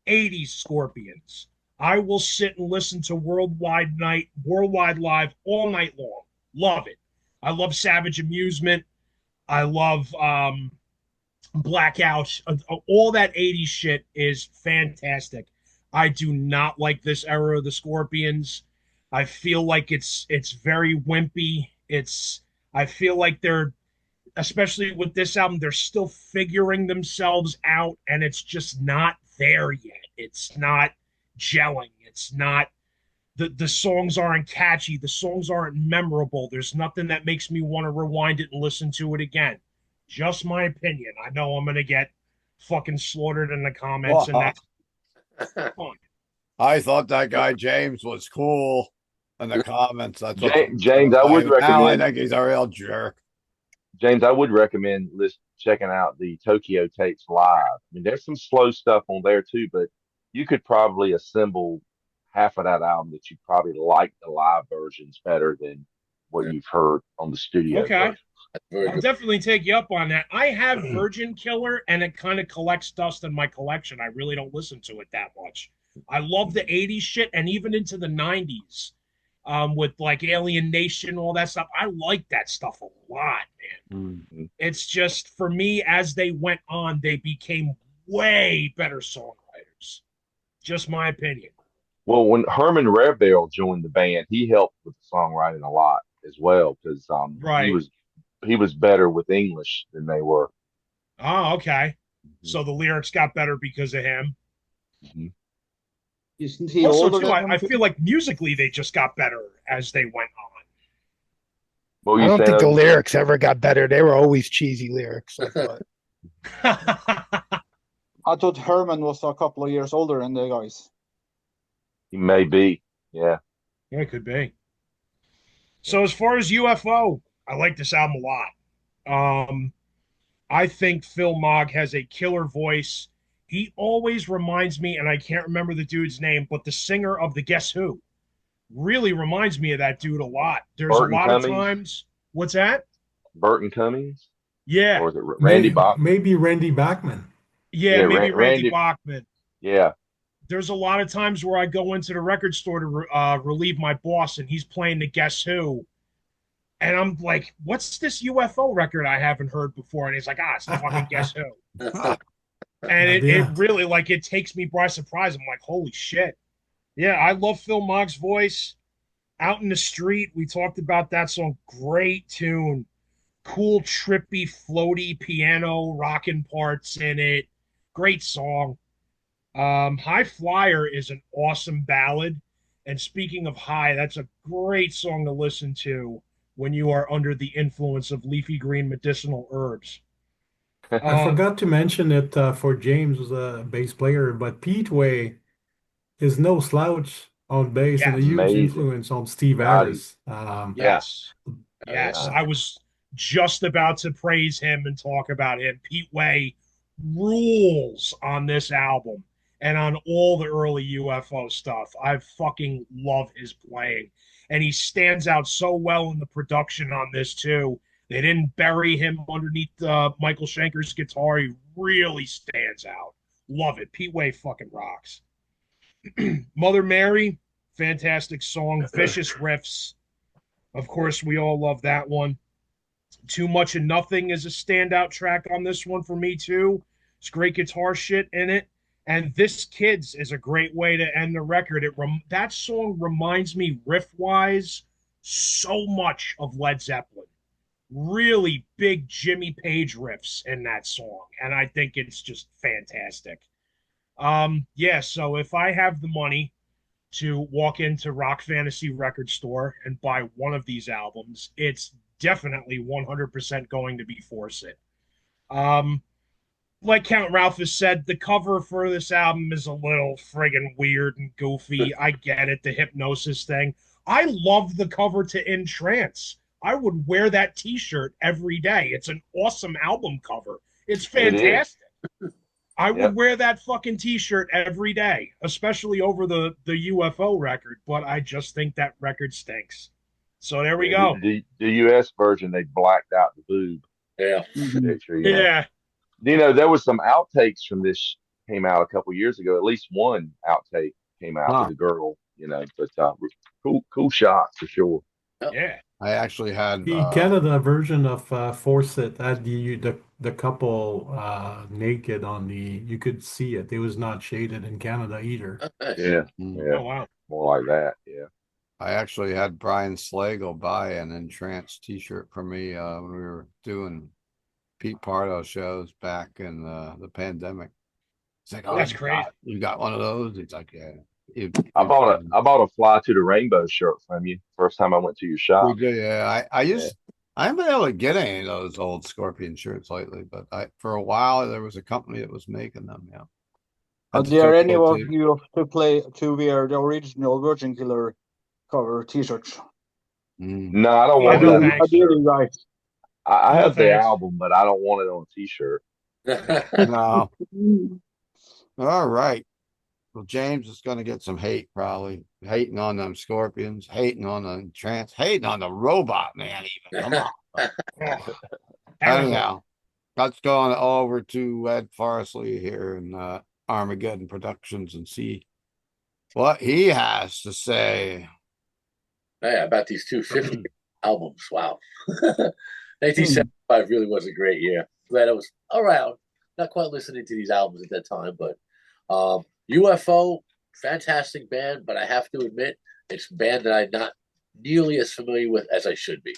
80s Scorpions. I will sit and listen to Worldwide Live all night long. Love it. I love Savage Amusement. I love Blackout. All that 80s shit is fantastic. I do not like this era of the Scorpions. I feel like it's very wimpy. I feel like they're, especially with this album, they're still figuring themselves out, and it's just not there yet. It's not gelling. It's not the songs aren't catchy. The songs aren't memorable. There's nothing that makes me want to rewind it and listen to it again. Just my opinion. I know I'm gonna get fucking slaughtered in the comments, and Wow. that's fine. I thought that guy James was cool in the comments. That's what James, I would now I recommend think he's a real jerk. James, I would recommend checking out the Tokyo tapes live. I mean, there's some slow stuff on there too, but you could probably assemble half of that album that you probably like the live versions better than what you've heard on the studio Okay. version. I'll definitely take you up on that. I have Virgin Killer, and it kind of collects dust in my collection. I really don't listen to it that much. I love the 80s shit and even into the 90s, with like Alien Nation, all that stuff. I like that stuff a lot, man. Mhm. It's just, for me, as they went on, they became way better songwriters. Just my opinion. Well, when Herman Revdale joined the band, he helped with the songwriting a lot as well because Right. he was better with English than they were. Oh, okay. Mhm. So the lyrics got better because of him. Mhm. Isn't he Also, older too, than him? I feel like musically they just got better as they went What were I you don't saying, think the Otis? lyrics ever got better. They were always cheesy lyrics. I thought. on. I thought Herman was a couple of years older than the guys. He may be. Yeah. Yeah, it could be. So as far as UFO, I like this album a lot. I think Phil Mogg has a killer voice. He always reminds me, and I can't remember the dude's name, but the singer of the Guess Who really reminds me of that dude a lot. There's a Burton lot of Cummings? times. What's that? Burton Cummings? Yeah, Or is it Randy Bachman? Maybe Randy Bachman. yeah, Yeah, maybe Randy Randy. Bachman. Yeah. There's a lot of times where I go into the record store to relieve my boss, and he's playing the Guess Who, and I'm like, "What's this UFO record I haven't heard before?" And he's like, "Ah, it's the fucking Guess Who." And it Yeah. really, like, it takes me by surprise. I'm like, "Holy shit!" Yeah, I love Phil Mogg's voice. Out in the Street, we talked about that song. Great tune, cool, trippy, floaty piano, rocking parts in it. Great song. High Flyer is an awesome ballad. And speaking of high, that's a great song to listen to when you are under the influence of leafy green medicinal herbs. I Um, forgot to mention it for James was a bass player, but Pete Way is no slouch on bass and a yes, huge Amazing. influence on Steve God, Harris. yeah. yes, yes. Yeah. I was just about to praise him and talk about him. Pete Way rules on this album and on all the early UFO stuff. I fucking love his playing. And he stands out so well in the production on this, too. They didn't bury him underneath Michael Schenker's guitar. He really stands out. Love it. Pete Way fucking rocks. Mother Mary, fantastic song. Vicious riffs. Of course, we all love that one. Too Much and Nothing is a standout track on this one for me, too. It's great guitar shit in it. And This Kids is a great way to end the record. That song reminds me, riff wise, so much of Led Zeppelin. Really big Jimmy Page riffs in that song. And I think it's just fantastic. Yeah, so if I have the money to walk into Rock Fantasy Record Store and buy one of these albums, it's definitely 100% going to be Force It. Um, like Count Ralph has said, the cover for this album is a little friggin' weird and goofy. I get it, the hypnosis thing. I love the cover to In Trance. I would wear that T-shirt every day. It's an awesome album cover. It's It is. fantastic. I would Yep. wear that fucking T-shirt every day, especially over the UFO record. But I just think that record stinks. So there we go. The US version, they blacked out the boob Yeah. picture. Yeah. There was some outtakes from this came out a couple years ago. At least one outtake came out Huh. with a girl. But cool shot for sure. Yeah. I actually had The Canada version of Force It had the couple naked on the. You could see it. It was not shaded in Canada either. Yeah, mm, Oh wow. more like that. Yeah. I actually had Brian Slagle buy an In Trance t-shirt for me when we were doing Pete Pardo shows back in the pandemic. It's like, oh, That's great. You got one of those? He's like, yeah. I bought a Fly to the Rainbow shirt from you first time I went to your shop. We do, yeah. I haven't been able to get any of those old Scorpion shirts lately, but for a while there was a company that was making them. Yeah. Are Had to there check any those of too. you to wear the original Virgin Killer cover T-shirts? Mm. No, I don't Yeah, want no that. thanks. Ideally, guys. I No have the thanks. album, but I don't want it on a T-shirt. No. All right. Well, James is going to get some hate, probably hating on them Scorpions, hating on the Trance, hating on the Robot Man. Even come on. Oh, terrible. Anyhow, let's go on over to Ed Farsley here in Armageddon Productions and see what he has to say. Yeah, about these 250 albums. Wow. 1975 really was a great year. Glad I was around. Not quite listening to these albums at that time, but UFO, fantastic band, but I have to admit, it's a band that I'm not nearly as familiar with as I should be.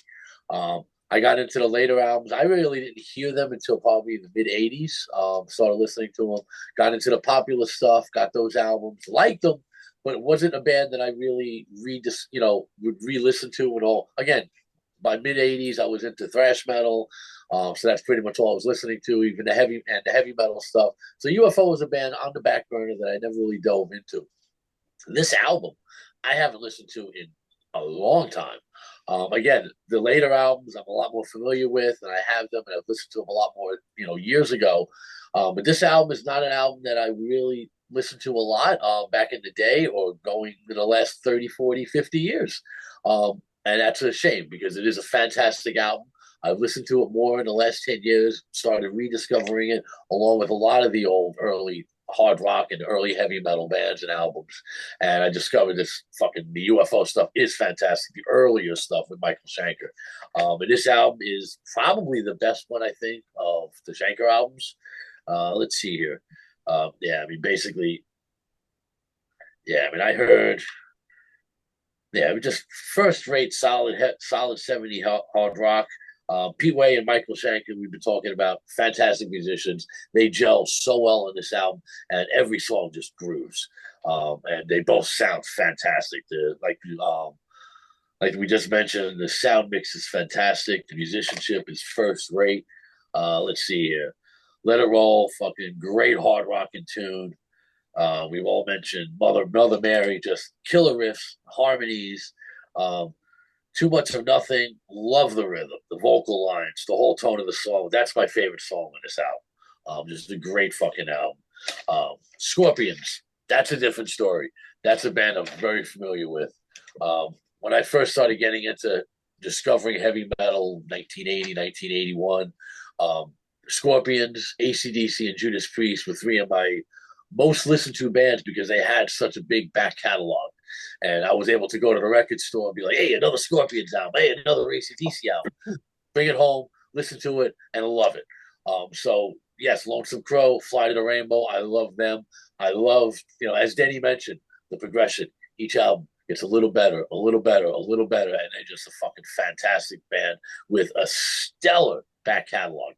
I got into the later albums. I really didn't hear them until probably the mid 80s. Started listening to them, got into the popular stuff, got those albums, liked them, but it wasn't a band that I really would re-listen to and all. Again, by mid 80s, I was into thrash metal. So that's pretty much all I was listening to, even the heavy metal stuff. So UFO was a band on the back burner that I never really dove into. This album, I haven't listened to in a long time. Again, the later albums I'm a lot more familiar with, and I have them, and I've listened to them a lot more, years ago. But this album is not an album that I really listened to a lot back in the day or going in the last 30, 40, 50 years. And that's a shame because it is a fantastic album. I've listened to it more in the last 10 years, started rediscovering it along with a lot of the old early hard rock and early heavy metal bands and albums. And I discovered the UFO stuff is fantastic. The earlier stuff with Michael Schenker. And this album is probably the best one, I think, of the Schenker albums. Let's see here. I heard just first rate solid 70 hard rock. Pete Way and Michael Schenker, we've been talking about, fantastic musicians. They gel so well on this album, and every song just grooves. And they both sound fantastic. Like we just mentioned, the sound mix is fantastic. The musicianship is first rate. Let's see here. Let It Roll, fucking great hard rocking tune. We've all mentioned Mother Mary, just killer riffs, harmonies. Too Much of Nothing, love the rhythm, the vocal lines, the whole tone of the song. That's my favorite song on this album. Just a great fucking album. Scorpions, that's a different story. That's a band I'm very familiar with. When I first started getting into discovering heavy metal, 1980, 1981, Scorpions, AC/DC, and Judas Priest were three of my most listened to bands because they had such a big back catalog. And I was able to go to the record store and be like, hey, another Scorpions album, hey, another AC/DC album. Bring it home, listen to it, and love it. So, yes, Lonesome Crow, Fly to the Rainbow, I love them. I love, as Denny mentioned, the progression. Each album gets a little better, a little better, a little better. And they're just a fucking fantastic band with a stellar back catalog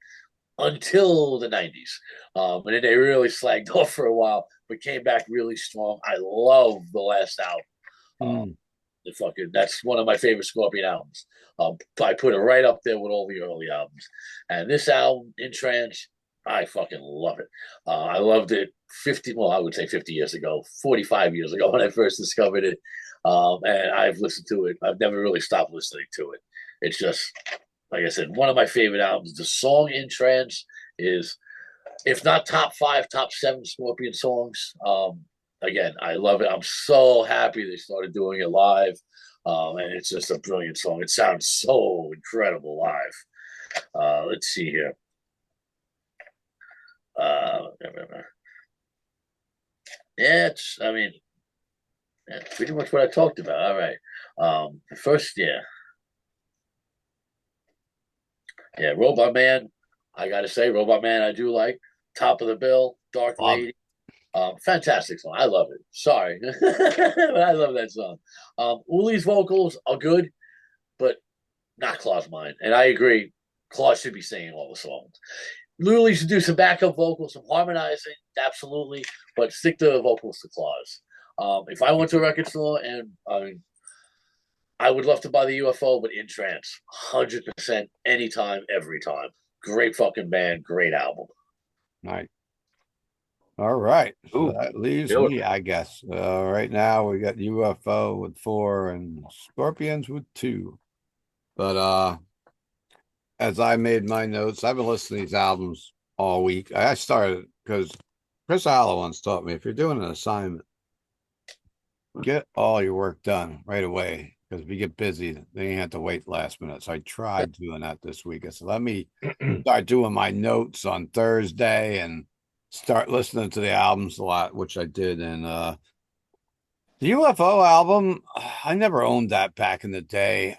until the 90s. And then they really slagged off for a while, but came back really strong. I love the last album. That's one of my favorite Scorpion albums. I put it right up there with all the early albums. And this album, In Trance, I fucking love it. I loved it 50, well, I would say 50 years ago, 45 years ago when I first discovered it. And I've listened to it. I've never really stopped listening to it. It's just, like I said, one of my favorite albums. The song In Trance is, if not top five, top seven Scorpion songs. Again, I love it. I'm so happy they started doing it live. And it's just a brilliant song. It sounds so incredible live. Let's see here. Yeah, it's, I mean, that's pretty much what I talked about. All right. First, Robot Man. I gotta say, Robot Man, I do like. Top of the Bill, Dark Lady. Fantastic song. I love it. Sorry, but I love that song. Uli's vocals are good, but not Claw's mine. And I agree, Claw should be singing all the songs. Literally should do some backup vocals, some harmonizing, absolutely, but stick to the vocals to Claws. If I went to a record store and I would love to buy the UFO, but In Trance, 100%, anytime, every time. Great fucking band, great album. Nice. All right. So Ooh, that leaves killer. me, I guess. Right now we got UFO with 4 and Scorpions with 2. But as I made my notes, I've been listening to these albums all week. I started because Chris Allen once taught me, if you're doing an assignment, get all your work done right away. Because if you get busy, then you have to wait last minute. So I tried doing that this week. I said, let me start doing my notes on Thursday and start listening to the albums a lot, which I did. And the UFO album, I never owned that back in the day.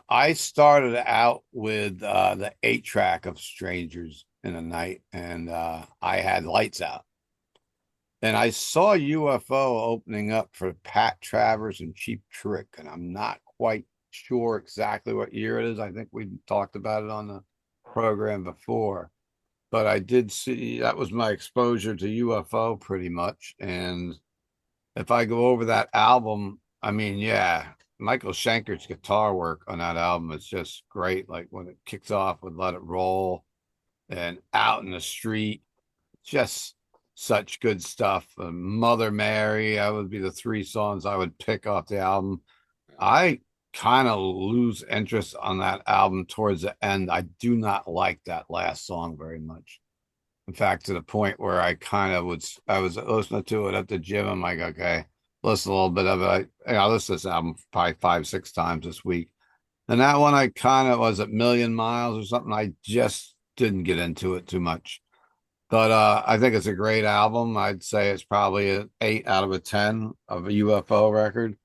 I started out with the 8-track of Strangers in the Night, and I had Lights Out. And I saw UFO opening up for Pat Travers and Cheap Trick, and I'm not quite sure exactly what year it is. I think we talked about it on the program before. But I did see, that was my exposure to UFO pretty much. And if I go over that album, I mean, yeah, Michael Schenker's guitar work on that album is just great. Like when it kicks off with Let It Roll and Out in the Street, just such good stuff. Mother Mary, that would be the 3 songs I would pick off the album. I kind of lose interest on that album towards the end. I do not like that last song very much. In fact, to the point where I was listening to it at the gym. I'm like, okay, listen a little bit of it. I listened to this album probably 5-6 times this week. And that one I kind of was at Million Miles or something. I just didn't get into it too much. But I think it's a great album. I'd say it's probably an 8 out of 10 of a UFO record.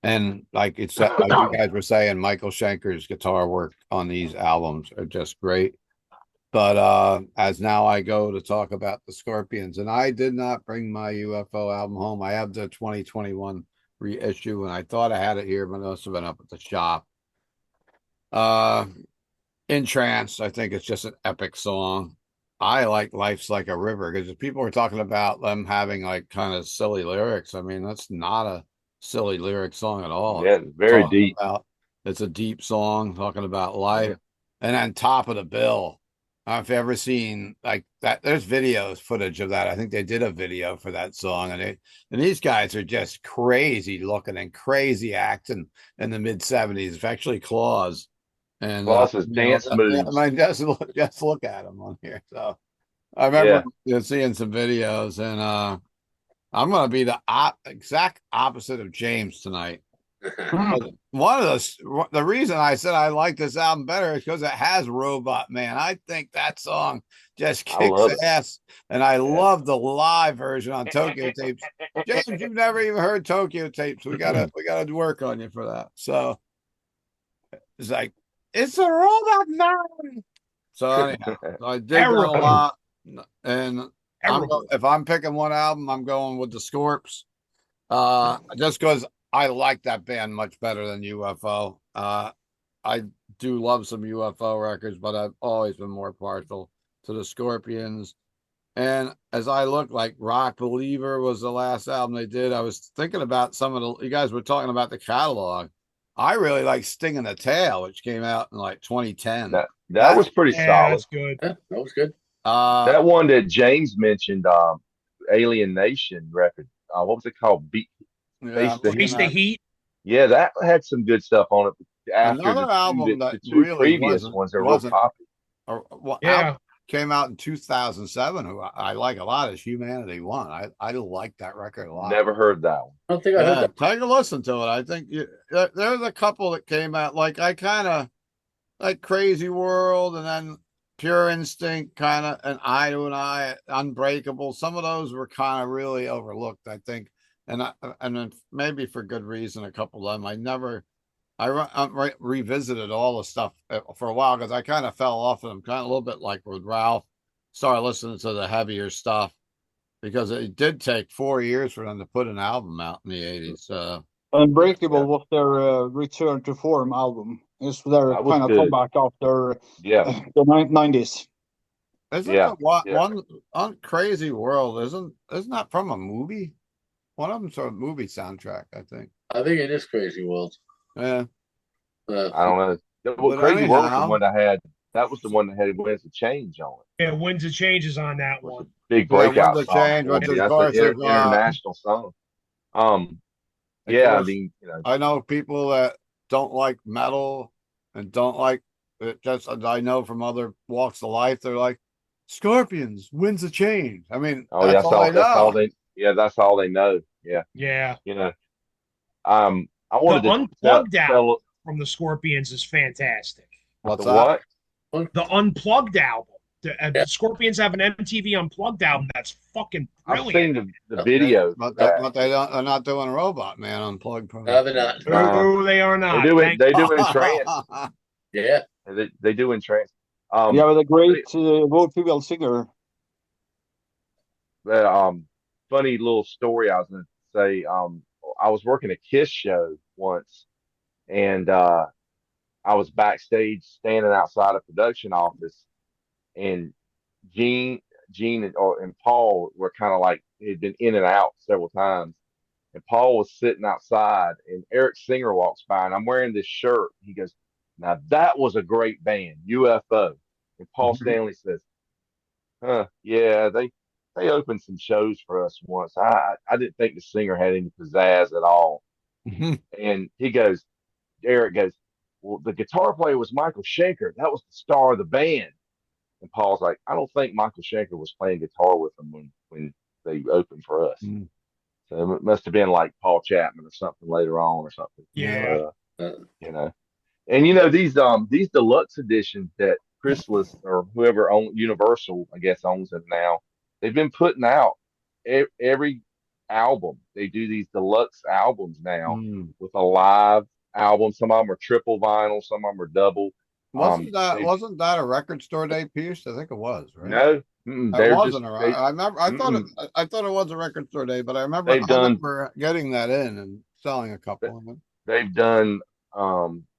And like it's like you guys were saying, Michael Schenker's guitar work on these albums are just great. But as now I go to talk about the Scorpions, and I did not bring my UFO album home. I have the 2021 reissue, and I thought I had it here, but it must have been up at the shop. In Trance, I think it's just an epic song. I like Life's Like a River because people were talking about them having like kind of silly lyrics. I mean, that's not a silly lyric song at all. Yeah, very deep. It's a deep song talking about life. Yeah. And then Top of the Bill. I don't know if you've ever seen like that. There's footage of that. I think they did a video for that song. And these guys are just crazy looking and crazy acting in the mid-70s. It's actually Claws. And Claw's dance moves. I mean, just look at them on here. So I remember seeing some videos, and I'm going to be the exact opposite of James tonight. One of the reason I said I like this album better is because it has Robot Man. I think that song just kicks ass, and I love the live version on Tokyo Tapes. James, you've never even heard Tokyo Tapes. We gotta work on you for that. So it's like it's a Robot Man. So anyhow, I dig that a lot, and if I'm picking one album, I'm going with the Scorps. Just because I like that band much better than UFO. I do love some UFO records, but I've always been more partial to the Scorpions. And as I look, like Rock Believer was the last album they did. I was thinking about you guys were talking about the catalog. I really like Sting in the Tail, which came out in like 2010. That was pretty solid. That's good. Yeah, that was good. That one that James mentioned, Alien Nation record. What was it called? yeah, Face I'm the looking Face Heat. the at Heat. Yeah, that had some good stuff on it. After another album that the two really previous ones, they're real wasn't popular. well, Yeah. came out in 2007, who I like a lot, is Humanity One. I like that record a lot. Never heard that one. I don't think I heard Yeah, that. take a listen to it. I think there's a couple that came out, like I kind of like Crazy World, and then Pure Instinct, kind of, and Eye to an Eye, Unbreakable. Some of those were kind of really overlooked, I think, and then maybe for good reason. A couple of them I revisited all the stuff for a while because I kind of fell off of them, kind of a little bit like with Ralph. Started listening to the heavier stuff because it did take 4 years for them to put an album out in the 80s. Unbreakable Yeah. was their return to form album. It's their That was kind of good. comeback after Yeah, the 90s. Isn't yeah, the one, yeah. on Crazy World, isn't that from a movie? One of them's a movie soundtrack, I think. I think it is Crazy World. Yeah. I don't know. Well, But Crazy World was the anyhow, one that had. That was the one that had Winds of Change on it. Yeah, Winds of Change is on that Was one. a big yeah, Winds breakout of song Change, for which me. is, of That's an course, is international song. Um, of yeah, I course, mean, you know, I know people that don't like metal and don't like it. Just I know from other walks of life, they're like Scorpions, Winds of Change. I mean, oh, that's all I that's all know. they, yeah, that's all they know. Yeah, Yeah. you know, I The wanted to Unplugged album tell from the Scorpions is fantastic. the What's that? what? The Unplugged album. Yeah. The Scorpions have an MTV Unplugged album that's fucking I've brilliant. seen the video for that. But they don't. They're not doing Robot Man Unplugged. No, they're not. No, they are They not. do it. Thank They do in trance. Yeah. They do in trance. Yeah, with a great But female singer. funny little story I was going to say. I was working a Kiss show once, and I was backstage standing outside a production office, and Gene, and Paul were kind of like had been in and out several times, and Paul was sitting outside, and Eric Singer walks by, and I'm wearing this shirt. He goes, "Now that was a great band, UFO." And Paul Stanley says, "Huh, yeah, they opened some shows for us once. I didn't think the singer had any pizzazz at all." And Eric goes, "Well, the guitar player was Michael Schenker. That was the star of the band." And Paul's like, "I don't think Michael Schenker was playing guitar with them when they opened for us. So it must have been like Paul Chapman or something later on or something." Yeah. You know, and these deluxe editions that Chrysalis or whoever Universal, I guess, owns them now. They've been putting out every album. They do these deluxe albums now with a live album. Some of them are triple vinyl, some of them are double. Wasn't that a record store day piece? I think it was, right? No, It they're just wasn't. I remember. I thought it was a record store day, but I remember. they've done getting that in and selling a couple of them. they've done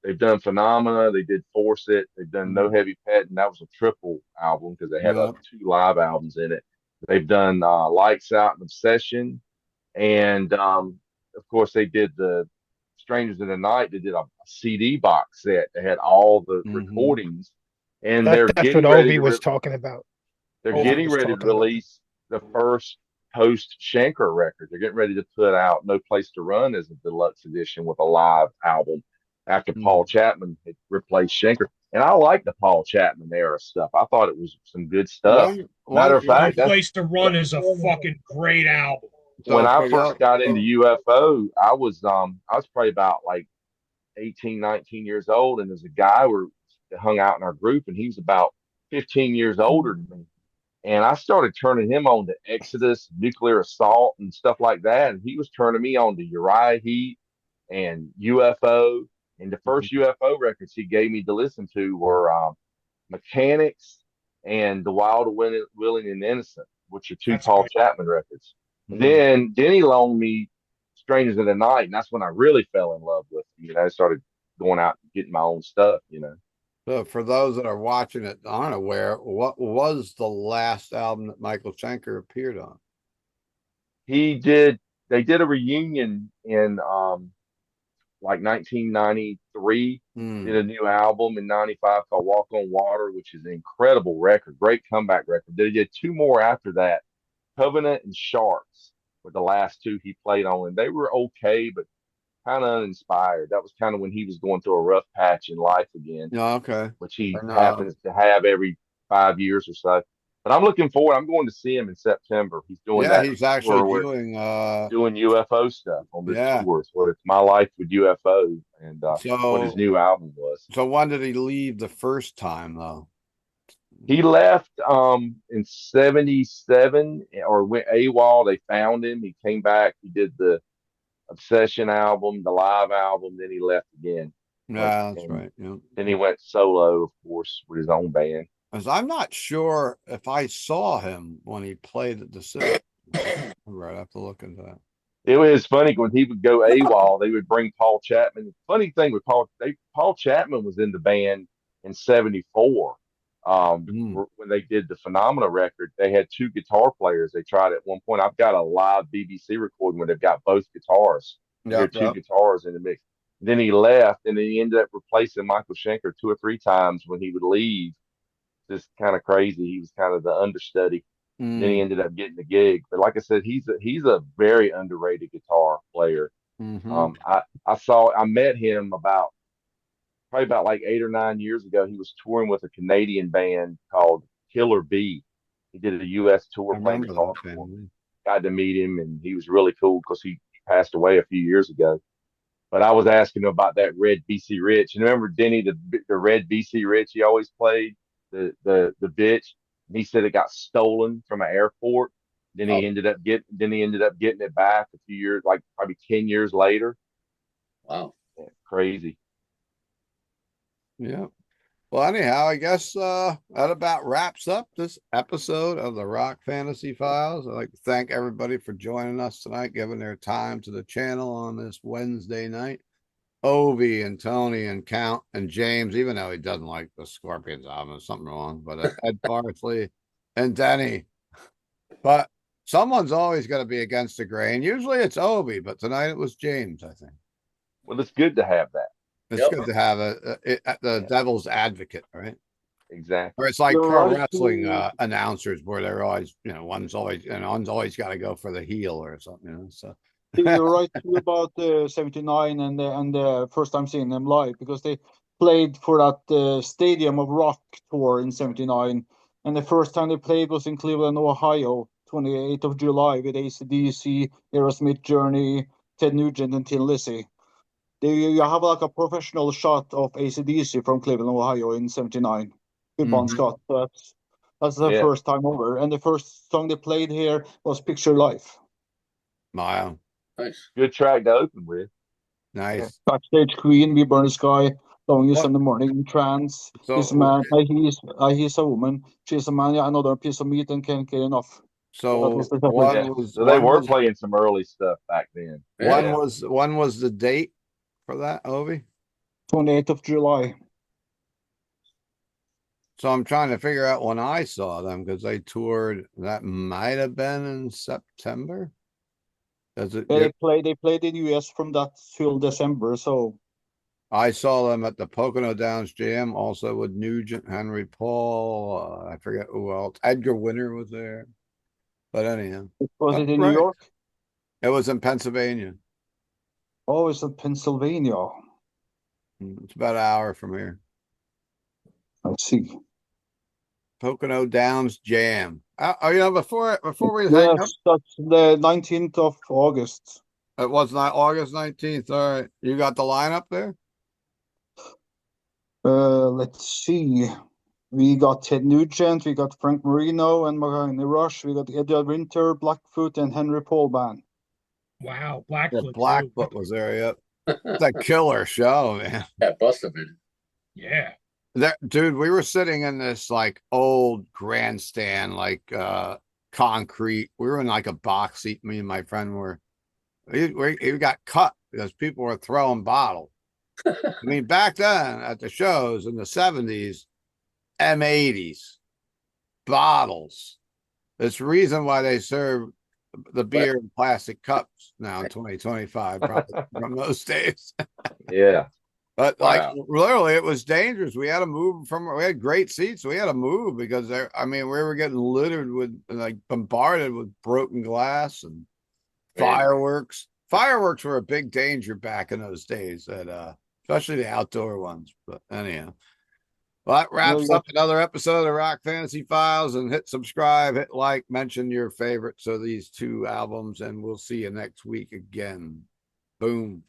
they've done Phenomena, they did Force It, they've done No Heavy Pet, and that was a triple album because they had Yeah. 2 live albums in it. They've done Lights Out and Obsession, and of course they did the Strangers in the Night. They did a CD box set that had all the recordings, and they're That's getting what ready Ovi to was talking about. they're Ovi getting was ready to talking about release the first post Schenker record. They're getting ready to put out No Place to Run as a deluxe edition with a live album after Paul Chapman had replaced Schenker. And I like the Paul Chapman era stuff. I thought it was some good stuff. Matter of No fact, Place to Run is a fucking great album. when I first got into UFO, I was probably about like 18, 19 years old, and there's a guy who hung out in our group, and he was about 15 years older than me. And I started turning him on to Exodus, Nuclear Assault, and stuff like that. And he was turning me on to Uriah Heep and UFO. And the first UFO records he gave me to listen to were Mechanics and The Wild, Willing, and Innocent, which are 2 Paul Chapman records. Then he loaned me Strangers in the Night, and that's when I really fell in love with him. I started going out and getting my own stuff. So for those that are watching it aren't aware, what was the last album that Michael Schenker appeared on? They did a reunion in like 1993. Mm. Did a new album in '95 called Walk on Water, which is an incredible record, great comeback record. They did two more after that. Covenant and Sharks were the last two he played on, and they were okay, but kind of uninspired. That was kind of when he was going through a rough patch in life again, Yeah, okay. which he And happens to have every 5 years or so. But I'm looking forward. I'm going to see him in September. He's doing yeah, that he's actually tour where doing doing UFO stuff on this yeah. tour. So it's My Life with UFO and what his So new album was. so when did he leave the first time though? He left in '77 or went AWOL. They found him. He came back. He did the Obsession album, the live album. Then he left again. Yeah, that's And right. Yeah. then he went solo, of course, with his own band. Because I'm not sure if I saw him when he played at the city. Right, I have to look into that. It was funny when he would go AWOL, they would bring Paul Chapman. The funny thing with Paul Chapman was in the band in '74. Mm. When they did the Phenomena record, they had two guitar players. They tried at one point. I've got a live BBC recording where they've got both guitars. There are Yep, two yep. guitars in the mix. Then he left, and then he ended up replacing Michael Schenker two or three times when he would leave. Just kind of crazy. He was kind of the understudy. Then he Mm. ended up getting the gig. But like I said, he's a very underrated guitar player. Mm-hmm. I met him probably about like 8 or 9 years ago. He was touring with a Canadian band called Killer Bee. He did a U.S. I tour playing remember guitar that for him. band. Got to meet him, and he was really cool because he passed away a few years ago. But I was asking him about that red BC Rich. And remember Denny, the red BC Rich he always played, the bitch. And he said it got stolen from an airport. Oh. Then he ended up getting it back a few years, like probably 10 years later. Wow. Yeah, crazy. Yeah. Well, anyhow, I guess that about wraps up this episode of the Rock Fantasy Files. I'd like to thank everybody for joining us tonight, giving their time to the channel on this Wednesday night. Ovi and Tony and Count and James, even though he doesn't like the Scorpions album, there's something wrong. But Ed Parsley and Denny. But someone's always going to be against the grain. Usually it's Ovi, but tonight it was James, I think. Well, it's good to have that. It's Yep. good to have the devil's advocate, right? Exactly. Or it's like You're pro right wrestling to announcers where they're always, one's always got to go for the heel or something, So you're right too about the '79 and the first time seeing them live, because they played for that Stadium of Rock tour in '79, and the first time they played was in Cleveland, Ohio, 28th of July, with AC/DC, Aerosmith, Journey, Ted Nugent, and Tin Lizzy. You have like a professional shot of AC/DC from Cleveland, Ohio in '79 with Bon Mhm. Scott. That's the Yeah. first time over, and the first song they played here was Picture Life. Wow, Nice. Good track to open with. nice. Backstage Queen, We Burn the Sky, Long You What? Sunday Morning, In Trance, He's a So, Man, He's a Woman, She's a Man, yeah, another piece of meat and can't get enough. That was the second. Yeah. So they were playing some early stuff back then. when Yeah. was the date for that, Ovi? 28th of July. So I'm trying to figure out when I saw them because they toured. That might have been in September. Does it? Yeah, they played in US from that till December, so I saw them at the Pocono Downs Jam, also with Nugent, Henry Paul. I forget who else. Edgar Winter was there. But anyhow, was it in New right. York? It was in Pennsylvania. Oh, it's in Pennsylvania. It's about an hour from here. Let's see. Pocono Downs Jam. Before we hang up, Yes, that's the 19th of August. it was not August 19th. All right. You got the lineup there? Let's see. We got Ted Nugent, we got Frank Marino and Mahoney Rush, we got Edward Winter, Blackfoot, and Henry Paul Band. Wow, Yeah, Blackfoot. too. Blackfoot was there. Yep. It's a killer show, man. Yeah, must have been. Yeah. Dude, we were sitting in this like old grandstand, like concrete. We were in like a box seat. Me and my friend were. He got cut because people were throwing bottles. I mean, back then at the shows in the 70s, M80s, bottles. It's the reason why they serve the beer in plastic cups now in 2025, probably from those days. Yeah. But like Wow. literally, it was dangerous. We had to move from. We had great seats. We had to move because there. I mean, we were getting littered with, like, bombarded with broken glass and Man. fireworks. Fireworks were a big danger back in those days, especially the outdoor ones. But anyhow, well, that wraps up another episode of Rock Fantasy Files. And hit subscribe, hit like, mention your favorites of these two albums, and we'll see you next week again. Boom.